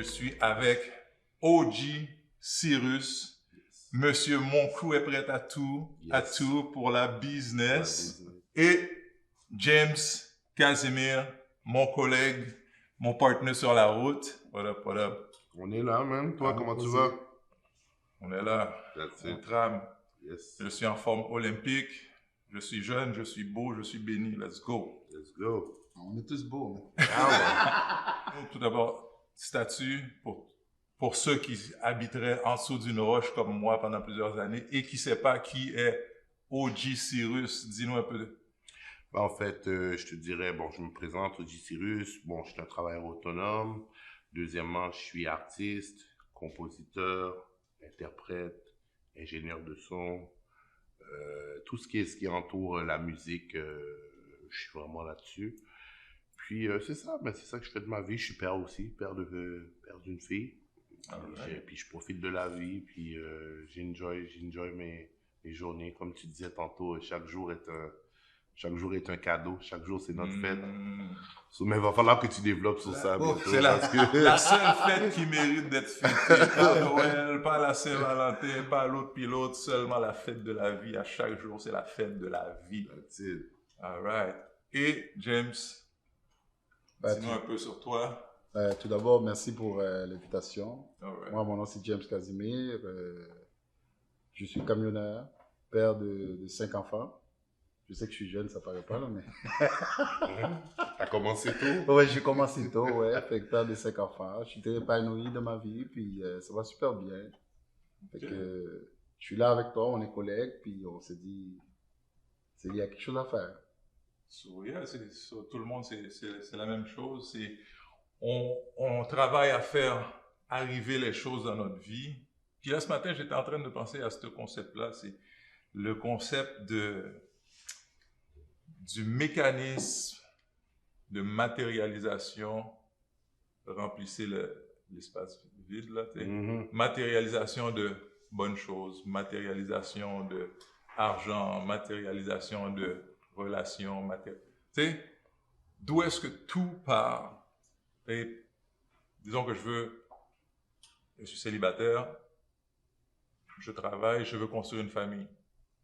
je suis avec OG Cyrus. Monsieur Mon Crew est prêt à tout pour la business. Et James Casimir, mon collègue, mon partenaire sur la route. What up, what up? On est là, man. Toi, comment tu vas? On est là. On trame. Yes. Je suis en forme olympique. Je suis jeune, je suis beau, je suis béni. Let's go. Let's go. On est tous beaux. Tout d'abord, statut pour ceux qui habiteraient en dessous d'une roche comme moi pendant plusieurs années et qui ne savent pas qui est OG Cyrus. Dis-nous un peu. En fait, je te dirais, bon, je me présente, OG Cyrus. Bon, je suis un travailleur autonome. Deuxièmement, je suis artiste, compositeur, interprète, ingénieur de son. Tout ce qui entoure la musique, je suis vraiment là-dessus. Puis c'est ça, mais c'est ça que je fais de ma vie. Je suis père aussi, père d'une fille. Puis je profite de la vie, puis j'enjoy mes journées. Comme tu disais tantôt, chaque jour est un cadeau. Chaque jour, c'est notre fête. Mais il va falloir que tu développes sur ça. C'est la seule fête qui mérite d'être fêtée. Pas Noël, pas la Saint-Valentin, pas l'autre pilote, seulement la fête de la vie. À chaque jour, c'est la fête de la vie. That's it. All right. Et James, dis-nous un peu sur toi. Tout d'abord, merci pour l'invitation. Right. Moi, mon nom c'est James Casimir. Je suis camionneur, père de 5 enfants. Je sais que je suis jeune, ça paraît pas là, mais... T'as commencé tôt? Ouais, j'ai commencé tôt, ouais. Fait que père de 5 enfants. Je suis très épanoui de ma vie, puis ça va super bien. Fait que je suis là avec toi, on est collègues, puis on s'est dit, il y a quelque chose à faire. Tout le monde, c'est la même chose. On travaille à faire arriver les choses dans notre vie. Puis là, ce matin, j'étais en train de penser à ce concept-là. C'est le concept du mécanisme de matérialisation. Remplissez l'espace vide, là. Matérialisation de bonnes choses, matérialisation de argent, matérialisation de relations, tu sais, d'où est-ce que tout part? Et disons que je suis célibataire, je travaille, je veux construire une famille.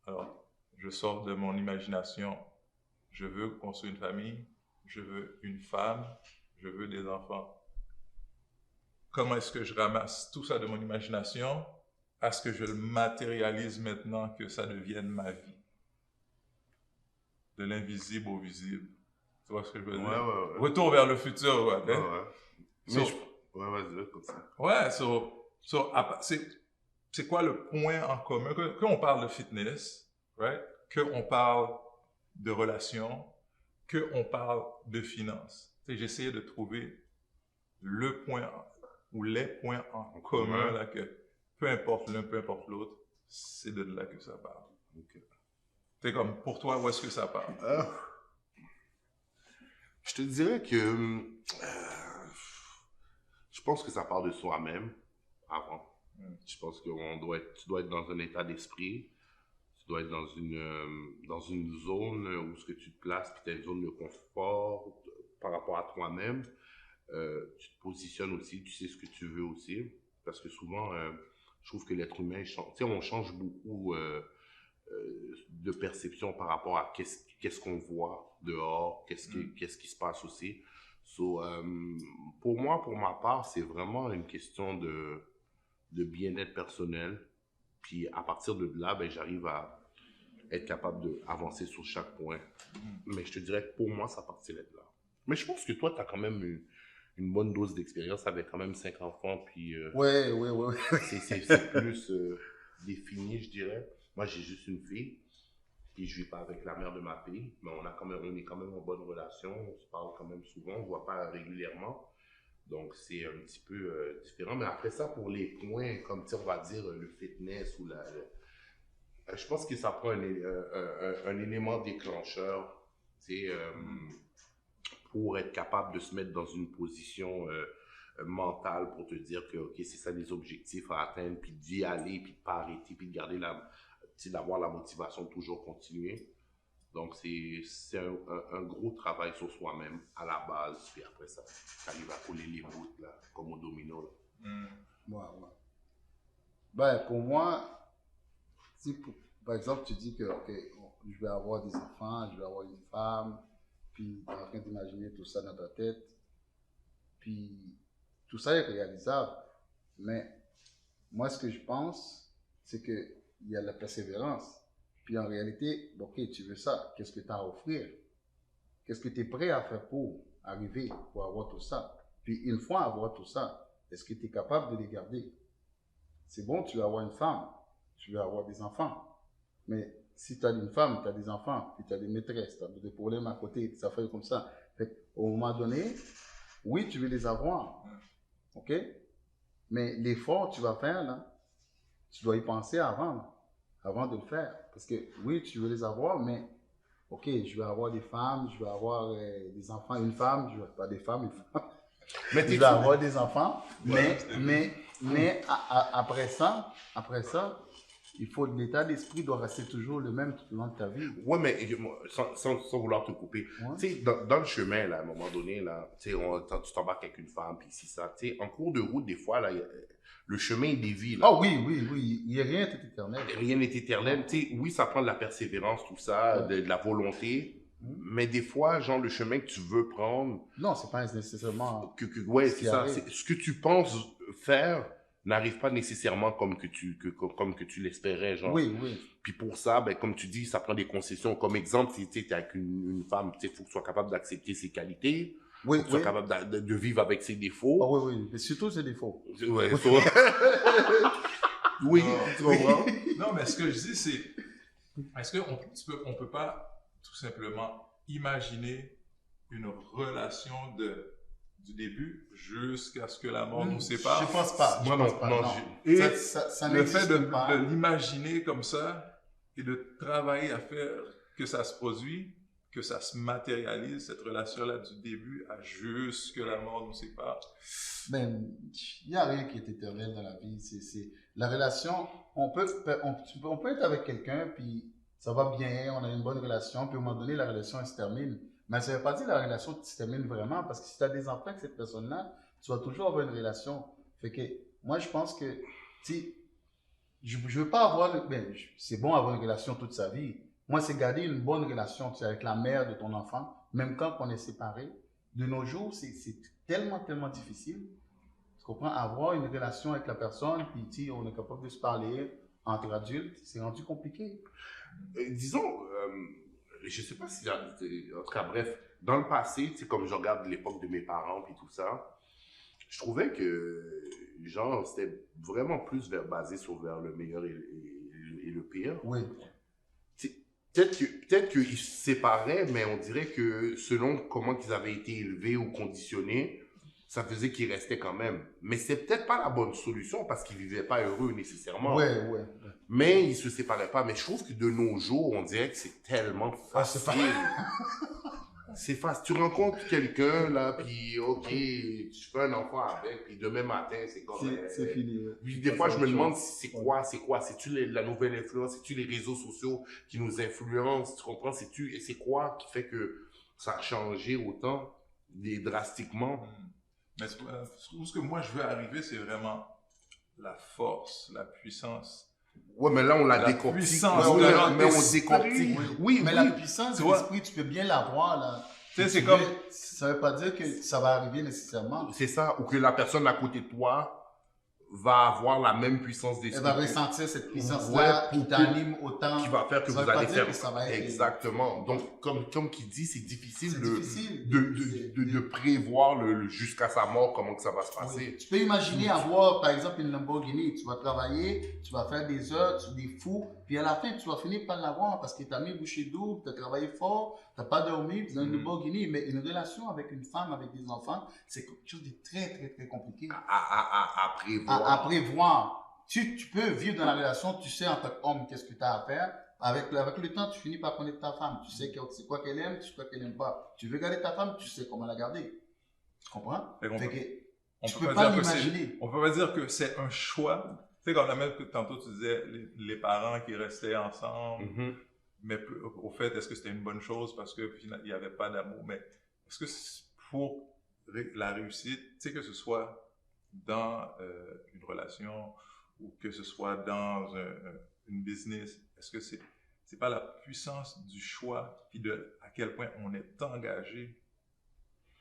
Alors, je sors de mon imagination, je veux construire une famille, je veux une femme, je veux des enfants. Comment est-ce que je ramasse tout ça de mon imagination à ce que je le matérialise maintenant, que ça devienne ma vie? De l'invisible au visible. Tu vois ce que je veux dire? Ouais. Retour vers le futur, ouais. Vas-y, comme ça. Ouais, c'est quoi le point en commun? Quand on parle de fitness, right? Qu'on parle de relations, qu'on parle de finances. J'essayais de trouver le point ou les points en commun, là, que peu importe l'un, peu importe l'autre, c'est de là que ça parle. Okay. C'est comme, pour toi, où est-ce que ça part? Je te dirais que je pense que ça part de soi-même avant. Je pense que tu dois être dans un état d'esprit, tu dois être dans une zone où ce que tu te places, puis tu as une zone de confort par rapport à toi-même. Tu te positionnes aussi, tu sais ce que tu veux aussi. Parce que souvent, je trouve que l'être humain, on change beaucoup de perception par rapport à qu'est-ce qu'on voit dehors, qu'est-ce qui se passe aussi. Pour moi, pour ma part, c'est vraiment une question de bien-être personnel. Puis à partir de là, ben, j'arrive à être capable d'avancer sur chaque point. Mais je te dirais que pour moi, ça partirait de là. Mais je pense que toi, tu as quand même une bonne dose d'expérience avec quand même 5 enfants. Puis Ouais. c'est plus défini, je dirais. Moi, j'ai juste une fille, puis je vis pas avec la mère de ma fille, mais on est quand même en bonne relation, on se parle quand même souvent, on ne voit pas régulièrement, donc c'est un petit peu différent. Mais après ça, pour les points, comme on va dire le fitness ou je pense que ça prend un élément déclencheur, pour être capable de se mettre dans une position mentale pour te dire que ok, c'est ça les objectifs à atteindre, puis d'y aller, puis de pas arrêter, puis de garder d'avoir la motivation de toujours continuer. Donc, c'est un gros travail sur soi-même à la base. Puis après ça, tu arrives à coller les bouts, là, comme au domino. Là. Ouais, ouais. Ben, pour moi, si par exemple, tu dis que, OK, je vais avoir des enfants, je vais avoir une femme, puis tu es en train d'imaginer tout ça dans ta tête, puis tout ça est réalisable. Mais moi, ce que je pense, c'est qu'il y a la persévérance. Puis en réalité, OK, tu veux ça, qu'est-ce que tu as à offrir? Qu'est-ce que tu es prêt à faire pour arriver, pour avoir tout ça? Puis une fois avoir tout ça, est-ce que tu es capable de les garder? C'est bon, tu veux avoir une femme, tu veux avoir des enfants. Mais si tu as une femme, tu as des enfants, puis tu as des maîtresses, tu as des problèmes à côté, ça fait comme ça. Fait au moment donné, oui, tu veux les avoir. OK? Mais l'effort que tu vas faire, là, tu dois y penser avant de le faire. Parce que oui, tu veux les avoir, mais OK, je vais avoir des femmes, je vais avoir des enfants, une femme, je vais pas des femmes, une femme. Mais je vais avoir des enfants, mais après ça, l'état d'esprit doit rester toujours le même tout au long de ta vie. Ouais, mais sans vouloir te couper, tu sais, dans le chemin, là, à un moment donné, là, tu sais, tu t'embarques avec une femme, puis si ça, tu sais, en cours de route, des fois, là, le chemin dévie, là. Oh oui, il n'y a rien n'est éternel. Rien n'est éternel, tu sais, oui, ça prend de la persévérance, tout ça, de la volonté, mais des fois, genre, le chemin que tu veux prendre... Non, c'est pas nécessairement... ouais, c'est ça, ce que tu penses faire n'arrive pas nécessairement comme que tu l'espérais, genre. Oui, oui. Puis pour ça, ben, comme tu dis, ça prend des concessions. Comme exemple, si tu es avec une femme, il faut que tu sois capable d'accepter ses qualités, oui, que tu sois capable de vivre avec ses défauts. Oh, oui, oui, mais surtout ses défauts. Ouais, oui, tu comprends? Non, mais ce que je dis, c'est, est-ce qu'on peut pas tout simplement imaginer une relation du début jusqu'à ce que la mort nous sépare? Je pense pas. Moi, non. Et ça le fait de l'imaginer comme ça et de travailler à faire que ça se produise, que ça se matérialise, cette relation-là du début à jusque la mort nous sépare. Ben, il n'y a rien qui est éternel dans la vie. La relation, on peut être avec quelqu'un, puis ça va bien, on a une bonne relation, puis à un moment donné, la relation elle se termine. Mais ça ne veut pas dire que la relation se termine vraiment, parce que si tu as des enfants avec cette personne-là, tu vas toujours avoir une relation. Fait que moi, je pense que, je ne veux pas avoir, c'est bon avoir une relation toute sa vie. Moi, c'est garder une bonne relation avec la mère de ton enfant, même quand on est séparés. De nos jours, c'est tellement, tellement difficile. Tu comprends? Avoir une relation avec la personne, puis on est capable de se parler entre adultes, c'est rendu compliqué. Disons, je sais pas si, en tout cas, bref, dans le passé, comme je regarde l'époque de mes parents et tout ça, je trouvais que, genre, c'était vraiment plus basé vers le meilleur et le pire. Oui. Peut-être qu'ils se séparaient, mais on dirait que selon comment ils avaient été élevés ou conditionnés, ça faisait qu'ils restaient quand même. Mais c'est peut-être pas la bonne solution parce qu'ils vivaient pas heureux nécessairement. Ouais. Mais ils se séparaient pas. Mais je trouve que de nos jours, on dirait que c'est tellement facile. C'est facile. Tu rencontres quelqu'un, là, puis OK, tu fais un enfant avec, puis demain matin, c'est comme... C'est fini. Puis des fois, je me demande c'est quoi? C'est-tu la nouvelle influence? C'est-tu les réseaux sociaux qui nous influencent? Tu comprends? C'est quoi qui fait que ça a changé autant, drastiquement? Mais ce que moi, je veux arriver, c'est vraiment la force, la puissance. Ouais, mais là, on la décortique. Puissance mais on décortique. Oui, mais la puissance de l'esprit, tu peux bien l'avoir, là. C'est comme... Ça veut pas dire que ça va arriver nécessairement. C'est ça, ou que la personne à côté de toi va avoir la même puissance d'esprit. Elle va ressentir cette puissance-là qui t'anime autant. Qui va faire que vous allez faire. Ça va être... Exactement. Donc, comme qui dit, c'est difficile de prévoir jusqu'à sa mort comment que ça va se passer. Oui. Tu peux imaginer avoir, par exemple, une Lamborghini. Tu vas travailler, tu vas faire des heures, des fous, puis à la fin, tu vas finir par l'avoir parce que tu as mis bouchée double, tu as travaillé fort, tu n'as pas dormi, tu as une Lamborghini. Mais une relation avec une femme, avec des enfants, c'est quelque chose de très, très, très compliqué. À prévoir. À prévoir. Tu peux vivre dans la relation, tu sais en tant qu'homme qu'est-ce que tu as à faire. Avec le temps, tu finis par connaître ta femme. Tu sais quoi qu'elle aime, tu sais quoi qu'elle n'aime pas. Tu veux garder ta femme, tu sais comment la garder. Tu comprends? Tu peux pas l'imaginer. On peut pas dire que c'est un choix. Tu sais, quand on a même tantôt, tu disais les parents qui restaient ensemble. mais au fait, est-ce que c'était une bonne chose parce qu'il n'y avait pas d'amour? Mais est-ce que pour la réussite, tu sais, que ce soit dans une relation ou que ce soit dans une business, est-ce que c'est pas la puissance du choix puis de à quel point on est engagé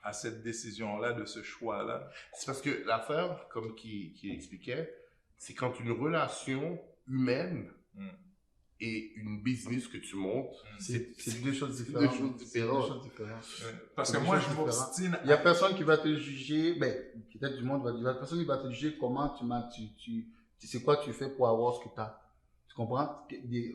à cette décision-là, de ce choix-là? C'est parce que l'affaire, comme qui expliquait, c'est quand une relation humaine et une business que tu montes, c'est deux choses différentes. Parce que moi, je m'obstine. Il n'y a personne qui va te juger, ben, peut-être du monde va dire, personne qui va te juger comment tu sais quoi tu fais pour avoir ce que tu as. Tu comprends?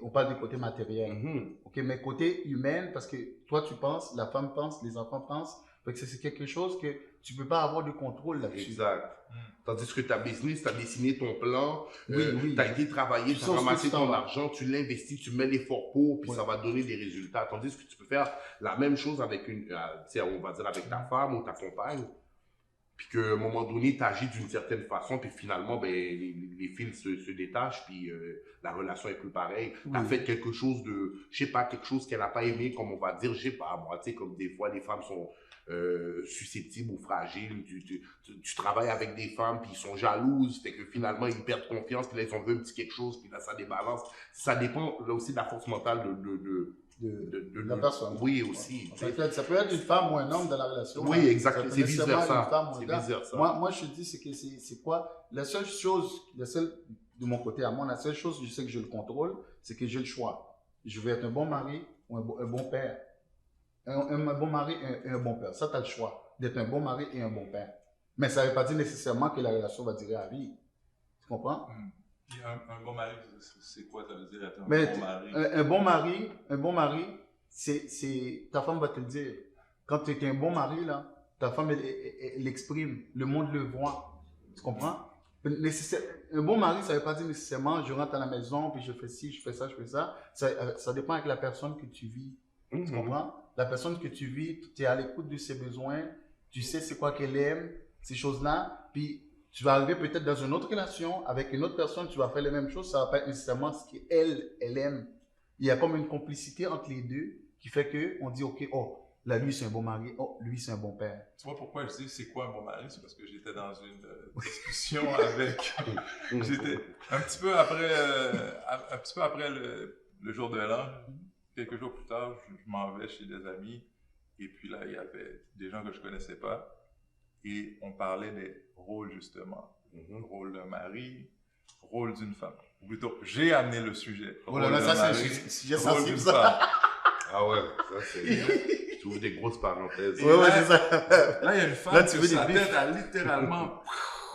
On parle du côté matériel. Ok, mais côté humain, parce que toi tu penses, la femme pense, les enfants pensent, donc c'est quelque chose que tu ne peux pas avoir de contrôle là-dessus. Exact. Tandis que ta business, tu as dessiné ton plan, oui. tu as été travailler, tu as ramassé ton argent, tu l'investis, tu mets l'effort pour, puis ça va donner des résultats. Tandis que tu peux faire la même chose avec on va dire avec ta femme ou ta compagne, puis qu'à un moment donné, tu agis d'une certaine façon, puis finalement, ben, les fils se détachent, puis la relation est plus pareille. Tu as fait quelque chose de, je sais pas, quelque chose qu'elle n'a pas aimé, comme on va dire, je sais pas, moi, tu sais, comme des fois, les femmes sont susceptibles ou fragiles. Tu travailles avec des femmes, puis ils sont jalouses, fait que finalement, ils perdent confiance, puis là, ils ont vu un petit quelque chose, puis là, ça débalance. Ça dépend là aussi de la force mentale de la personne. Oui, aussi. Ça peut être une femme ou un homme dans la relation. Oui, exactement. C'est vice-versa. Moi, je dis, c'est que c'est quoi? La seule chose, de mon côté à moi, la seule chose, je sais que je le contrôle, c'est que j'ai le choix. Je veux être un bon mari ou un bon père. Un bon mari et un bon père. Ça, tu as le choix d'être un bon mari et un bon père. Mais ça ne veut pas dire nécessairement que la relation va durer à vie. Tu comprends? Un bon mari, c'est quoi ça veut dire être bon mari? Un bon mari, ta femme va te le dire. Quand tu es un bon mari, là, ta femme, elle exprime. Le monde le voit. Tu comprends? Un bon mari, ça ne veut pas dire nécessairement je rentre à la maison, puis je fais ci, je fais ça, je fais ça. Ça dépend avec la personne que tu vis. Tu comprends? La personne que tu vis, tu es à l'écoute de ses besoins, tu sais c'est quoi qu'elle aime, ces choses-là, puis tu vas arriver peut-être dans une autre relation avec une autre personne, tu vas faire les mêmes choses, ça ne va pas être nécessairement ce qu'elle aime. Il y a comme une complicité entre les deux qui fait qu'on dit, ok, oh, là, lui c'est un bon mari, oh, lui c'est un bon père. Tu vois pourquoi je dis c'est quoi un bon mari? C'est parce que j'étais dans une discussion avec... J'étais un petit peu après le jour de l'an. Quelques jours plus tard, je m'en vais chez des amis et puis là, il y avait des gens que je ne connaissais pas et on parlait des rôles justement. Rôle d'un mari, rôle d'une femme. Ou plutôt, j'ai amené le sujet. Oh là là, ça c'est un sujet sensible ça. Ah ouais, ça c'est... Tu ouvres des grosses parenthèses. Ouais, c'est ça. Là, il y a une femme qui sa tête a littéralement...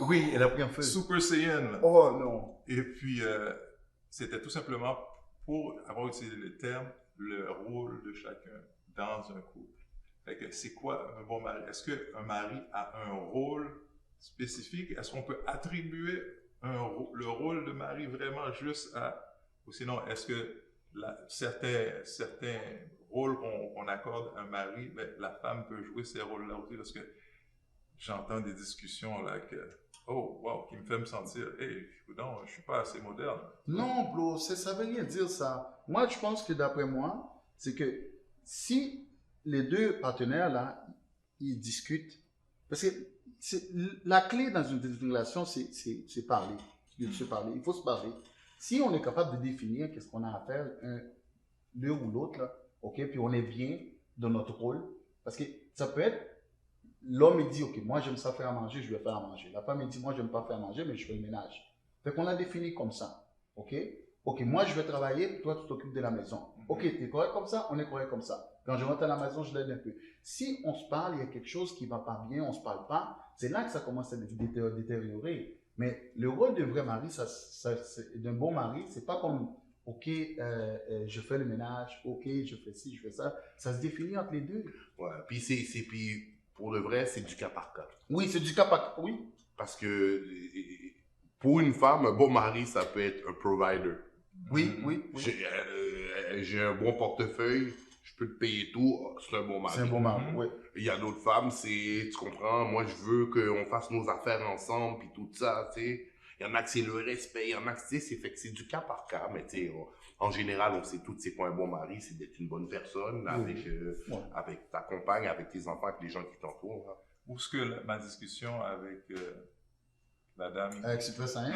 Oui, elle a pris un feu. Super Saiyan. Oh non. Et puis, c'était tout simplement pour avoir utilisé le terme le rôle de chacun dans un couple. Fait que c'est quoi un bon mari? Est-ce qu'un mari a un rôle spécifique? Est-ce qu'on peut attribuer le rôle de mari vraiment juste à... Ou sinon, est-ce que certains rôles qu'on accorde à un mari, ben, la femme peut jouer ces rôles-là aussi? Parce que j'entends des discussions là que... Oh, wow, qui me fait me sentir, hey, non, je suis pas assez moderne. Non, bro, ça veut rien dire ça. Moi, je pense que d'après moi, c'est que si les deux partenaires là, ils discutent, parce que la clé dans une relation, c'est parler, se parler. Il faut se parler. Si on est capable de définir qu'est-ce qu'on a à faire, l'un ou l'autre là, ok, puis on est bien dans notre rôle, parce que ça peut être l'homme, il dit, ok, moi j'aime ça faire à manger, je vais faire à manger. La femme, il dit, moi j'aime pas faire à manger, mais je fais le ménage. Fait qu'on a défini comme ça, ok? Ok, moi je vais travailler, toi tu t'occupes de la maison. Ok, tu es correct comme ça, on est correct comme ça. Quand je rentre à la maison, je l'aide un peu. Si on se parle, il y a quelque chose qui va pas bien, on se parle pas, c'est là que ça commence à détériorer. Mais le rôle d'un vrai mari, d'un bon mari, c'est pas comme, ok, je fais le ménage, ok, je fais ci, je fais ça. Ça se définit entre les deux. Ouais, puis pour le vrai, c'est du cas par cas. Oui, c'est du cas par cas, oui. Parce que pour une femme, un bon mari, ça peut être un provider. Oui. J'ai un bon portefeuille, je peux te payer tout, c'est un bon mari. C'est un bon mari, oui. Il y a d'autres femmes, tu comprends, moi je veux qu'on fasse nos affaires ensemble, puis tout ça, tu sais. Il y en a que c'est le respect, il y en a que c'est du cas par cas, mais tu sais, en général, on sait tous c'est quoi un bon mari, c'est d'être une bonne personne avec ta compagne, avec tes enfants, avec les gens qui t'entourent. Hein. Où est-ce que ma discussion avec la dame... Avec Super Saiyan?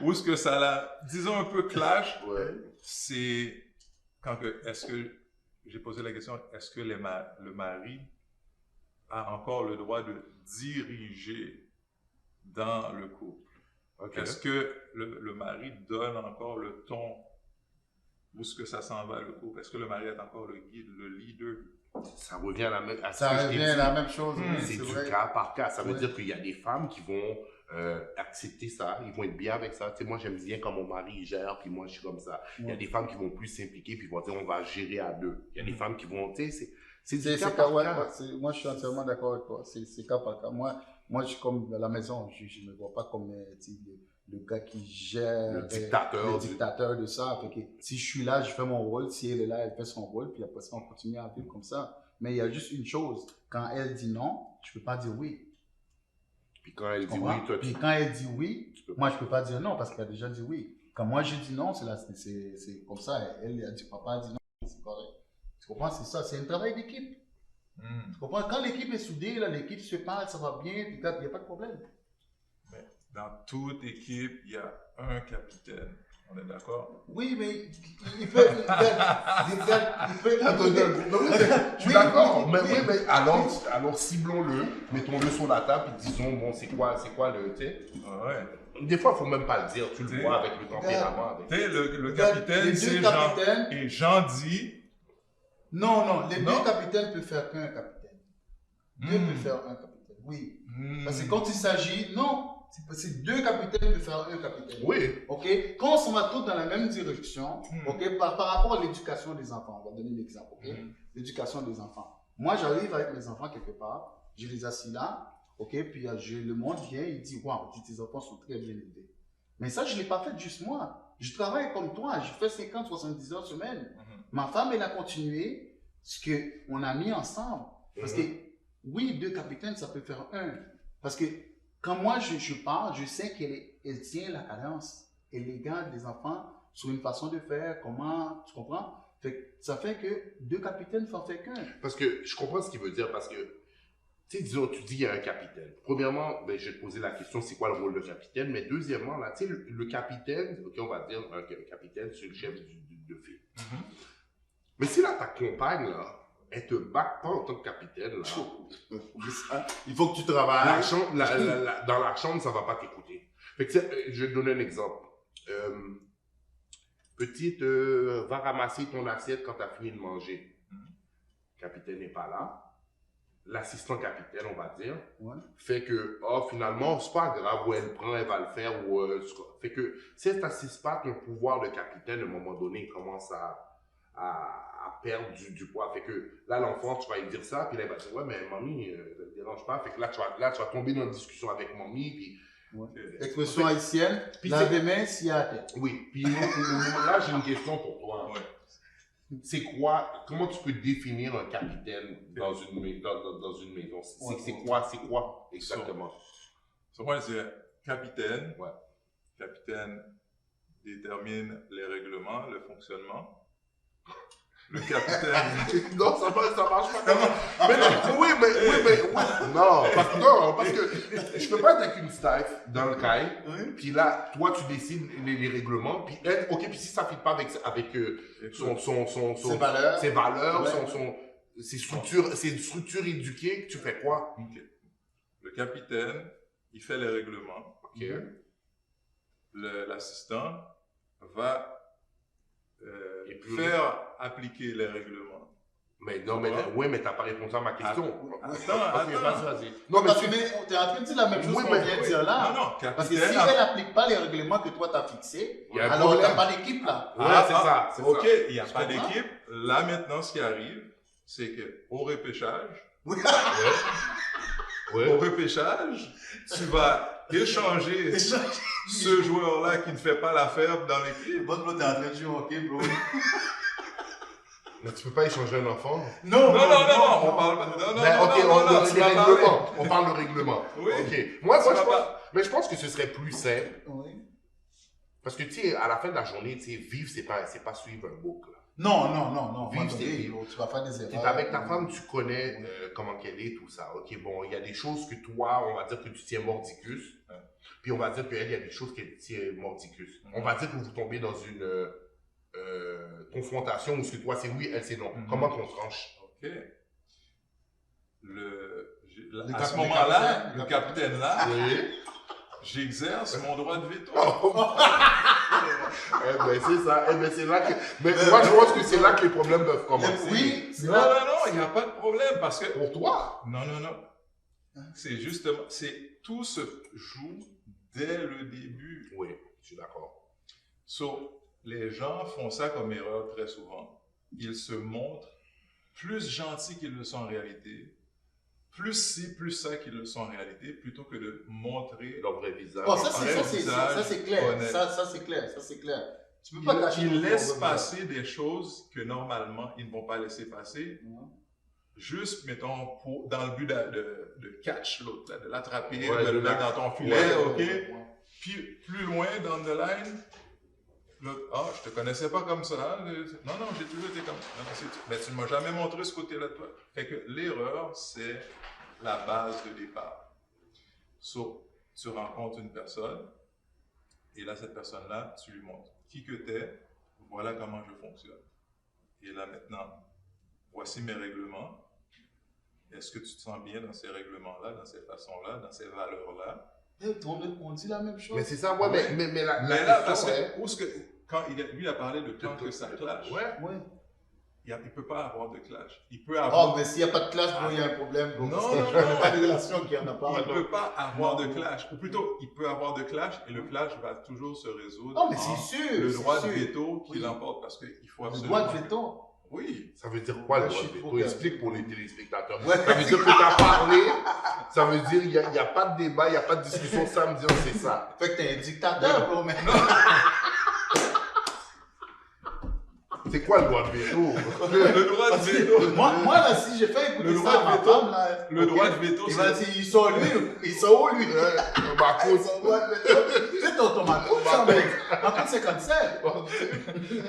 Où est-ce que ça l'a, disons, un peu clash, Ouais. c'est est-ce que, j'ai posé la question, est-ce que le mari a encore le droit de diriger dans le couple? Okay. Est-ce que le mari donne encore le ton? Où est-ce que ça s'en va, le couple? Est-ce que le mari est encore le guide, le leader? Ça revient à la même, chose. C'est du cas par cas. Ça veut dire qu'il y a des femmes qui vont accepter ça, ils vont être bien avec ça. Tu sais, moi, j'aime bien quand mon mari gère, puis moi, je suis comme ça. Il y a des femmes qui vont plus s'impliquer, puis vont dire, on va gérer à deux. Il y a des femmes qui vont, tu sais, c'est du cas par cas. Moi, je suis entièrement d'accord avec toi. C'est cas par cas. Moi, je suis comme à la maison, je ne me vois pas comme le gars qui gère, le dictateur de ça. Fait que, si je suis là, je fais mon rôle. Si elle est là, elle fait son rôle. Puis après ça, on continue à vivre comme ça. Mais il y a juste une chose. Quand elle dit non, je ne peux pas dire oui. Puis quand elle dit oui, Puis quand elle dit oui, moi, je ne peux pas dire non parce qu'elle a déjà dit oui. Quand moi, je dis non, c'est comme ça. Elle a dit, papa a dit non, c'est correct. Tu comprends? C'est ça. C'est un travail d'équipe. Tu comprends? Quand l'équipe est soudée, là, l'équipe se parle, ça va bien, puis il n'y a pas de problème. Mais dans toute équipe, il y a un capitaine. On est d'accord? Oui, mais il peut. Je suis d'accord. Mais oui, mais alors ciblons-le, mettons-le sur la table et disons, bon, c'est quoi le. Tu sais? Ouais. Des fois, il ne faut même pas le dire. Tu le vois avec le tempérament. Tu sais, le capitaine, c'est Jean. Et Jean dit. Non, les deux capitaines peuvent faire qu'un capitaine. Deux peuvent faire un capitaine, oui. Parce que quand il s'agit, non, c'est deux capitaines peuvent faire un capitaine. Oui. Ok. Quand on s'en va tous dans la même direction, ok, par rapport à l'éducation des enfants, on va donner l'exemple, ok. L'éducation des enfants. Moi, j'arrive avec mes enfants quelque part, je les assis là, ok, puis le monde vient, il dit, waouh, tes enfants sont très bien élevés. Mais ça, je ne l'ai pas fait juste moi. Je travaille comme toi, je fais 50, 70 heures semaine. Ma femme, elle a continué ce qu'on a mis ensemble. Parce que, oui, deux capitaines, ça peut faire un. Parce que quand moi, je parle, je sais qu'elle tient la cadence. Elle les garde des enfants sur une façon de faire, comment, tu comprends? Ça fait que deux capitaines ne font fait qu'un. Parce que je comprends ce qu'il veut dire, parce que, tu sais, disons, tu dis qu'il y a un capitaine. Premièrement, ben, je vais te poser la question, c'est quoi le rôle de capitaine? Mais deuxièmement, là, tu sais, le capitaine, ok, on va dire un capitaine, c'est le chef de file. Mais si là, ta compagne, là, elle te back pas en tant que capitaine, là. Il faut que tu travailles. Dans la chambre, ça va pas t'écouter. Fait que, je vais te donner un exemple. Petite, va ramasser ton assiette quand tu as fini de manger. Le capitaine n'est pas là. L'assistant capitaine, on va dire, fait que, finalement, c'est pas grave où elle prend, elle va le faire. Fait que, si elle t'assiste pas, ton pouvoir de capitaine, à un moment donné, il commence à perdre du poids. Fait que là, l'enfant, tu vas lui dire ça, puis là, il va dire, ouais, mais mamie, ça ne te dérange pas. Fait que là, tu vas tomber dans une discussion avec mamie, puis. Expression haïtienne, lave les mains s'il y a la tête. Oui, puis là, j'ai une question pour toi. C'est quoi, comment tu peux définir un capitaine dans une maison? C'est quoi exactement? Sur moi, c'est capitaine. Capitaine détermine les règlements, le fonctionnement. Le capitaine. Non, ça marche pas comme ça. Mais non, oui. Non, parce que je peux pas être avec une staff dans le caille, puis là, toi, tu décides les règlements, puis elle, ok, puis si ça ne fit pas avec ses valeurs, ses structures éduquées, tu fais quoi? Le capitaine, il fait les règlements. L'assistant va faire appliquer les règlements. Mais non, mais tu n'as pas répondu à ma question. Attends. Vas-y. Non, mais tu es en train de dire la même chose qu'on vient de dire là. Non, parce que si elle n'applique pas les règlements que toi tu as fixés, alors tu n'as pas d'équipe là. C'est ça. Ok, il n'y a pas d'équipe. Là maintenant, ce qui arrive, c'est qu'au repêchage, tu vas échanger ce joueur-là qui ne fait pas l'affaire dans l'équipe. Bon, bro, t'es en train de jouer au hockey, bro. Mais tu peux pas échanger un enfant? Non, on parle pas. On parle de règlement. Oui. Ok. Moi, mais je pense que ce serait plus simple. Parce que, tu sais, à la fin de la journée, tu sais, vivre, c'est pas suivre un book, là. Non. Vivre, c'est vivre. Tu vas faire des erreurs. Tu es avec ta femme, tu connais comment qu'elle est, tout ça. OK, bon, il y a des choses que toi, on va dire que tu tiens mordicus. Puis on va dire qu'elle, il y a des choses qu'elle tient mordicus. On va dire que vous tombez dans une confrontation où ce que toi, c'est oui, elle, c'est non. Comment qu'on tranche? OK. À ce moment-là, le capitaine là, Oui. j'exerce mon droit de veto. Eh ben, c'est ça. Eh ben, c'est là que... Mais moi, je pense que c'est là que les problèmes peuvent commencer. Oui, c'est Non, là. il n'y a pas de problème parce que... Pour toi? Non. C'est justement... Tout se joue dès le début. Oui, je suis d'accord. Les gens font ça comme erreur très souvent. Ils se montrent plus gentils qu'ils le sont en réalité, plus ci, plus ça qu'ils le sont en réalité, plutôt que de montrer Leur vrai visage. Bon, ça c'est clair. honnête. Ça c'est clair. Tu peux pas cacher. Ils laissent passer des choses que normalement ils ne vont pas laisser passer. Juste, mettons, dans le but de catch l'autre, de l'attraper, de le mettre dans ton filet, OK? Puis, plus loin, down the line, l'autre, je te connaissais pas comme ça. Non, j'ai toujours été comme ça. Mais tu ne m'as jamais montré ce côté-là de toi. Fait que l'erreur, c'est la base de départ. Tu rencontres une personne, et là, cette personne-là, tu lui montres qui que tu es, voilà comment je fonctionne. Et là, maintenant, voici mes règlements. Est-ce que tu te sens bien dans ces règlements-là, dans ces façons-là, dans ces valeurs-là? On dit la même chose. Mais c'est ça, ouais, mais la là, parce question, que, quand lui a parlé de quand que ça clash, Ouais. il ne peut pas avoir de clash. Il peut avoir... mais s'il n'y a pas de clash, il y a un problème. Non. Il n'y a pas de relation qui en a pas. Il ne peut pas avoir de clash. Ou plutôt, il peut avoir de clash et le clash va toujours se résoudre. Oh, mais c'est sûr. Le droit de veto qui l'emporte parce qu'il faut absolument... Le droit de veto? Oui. ça veut dire quoi le droit de veto? Explique pour les téléspectateurs. Ouais. Ça veut dire que tu as parlé, ça veut dire qu'il n'y a pas de débat, il n'y a pas de discussion, ça me dit c'est ça. Fait que t'es un dictateur, bro, maintenant. C'est quoi le droit de veto? Le droit de veto. Moi, là, si j'ai fait écouter Le ça droit à de ma veto, femme, là, le droit de veto, il va dire, ils sont où, lui? Bah, Son droit de veto. C'est ton tomate, ça, mec. En plus, 57.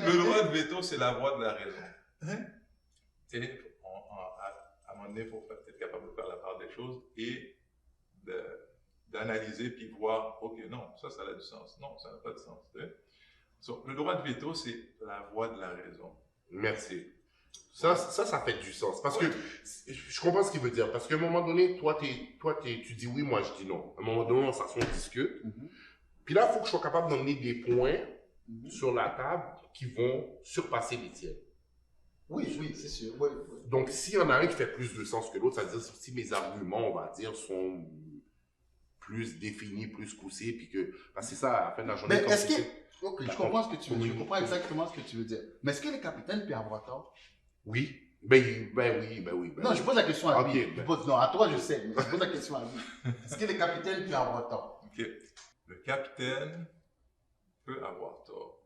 Le droit de veto, c'est la voix de la raison. Tu sais, à un moment donné, il faut être capable de faire la part des choses et d'analyser puis voir, OK, non, ça a du sens. Non, ça n'a pas de sens. Le droit de veto, c'est la voix de la raison. Merci. Ça fait du sens. Parce que je comprends ce qu'il veut dire. Parce qu'à un moment donné, tu dis oui, moi je dis non. À un moment donné, on s'assoit, on discute. Puis là, il faut que je sois capable d'emmener des points sur la table qui vont surpasser les tiennes. Oui, c'est sûr. Oui. Donc, s'il y en a un qui fait plus de sens que l'autre, ça veut dire si mes arguments, on va dire, sont plus définis, plus poussés, puis que... Parce que c'est ça, à la fin de la journée... Mais est-ce que... Ok, je comprends ce que tu veux dire. Je comprends exactement ce que tu veux dire. Mais est-ce que les capitaines peuvent avoir tort? Oui. Ben oui. Non, je pose la question à lui. Ok. Non, à toi, je sais. Mais je pose la question à lui. Est-ce que les capitaines peuvent avoir tort? OK. Le capitaine peut avoir tort.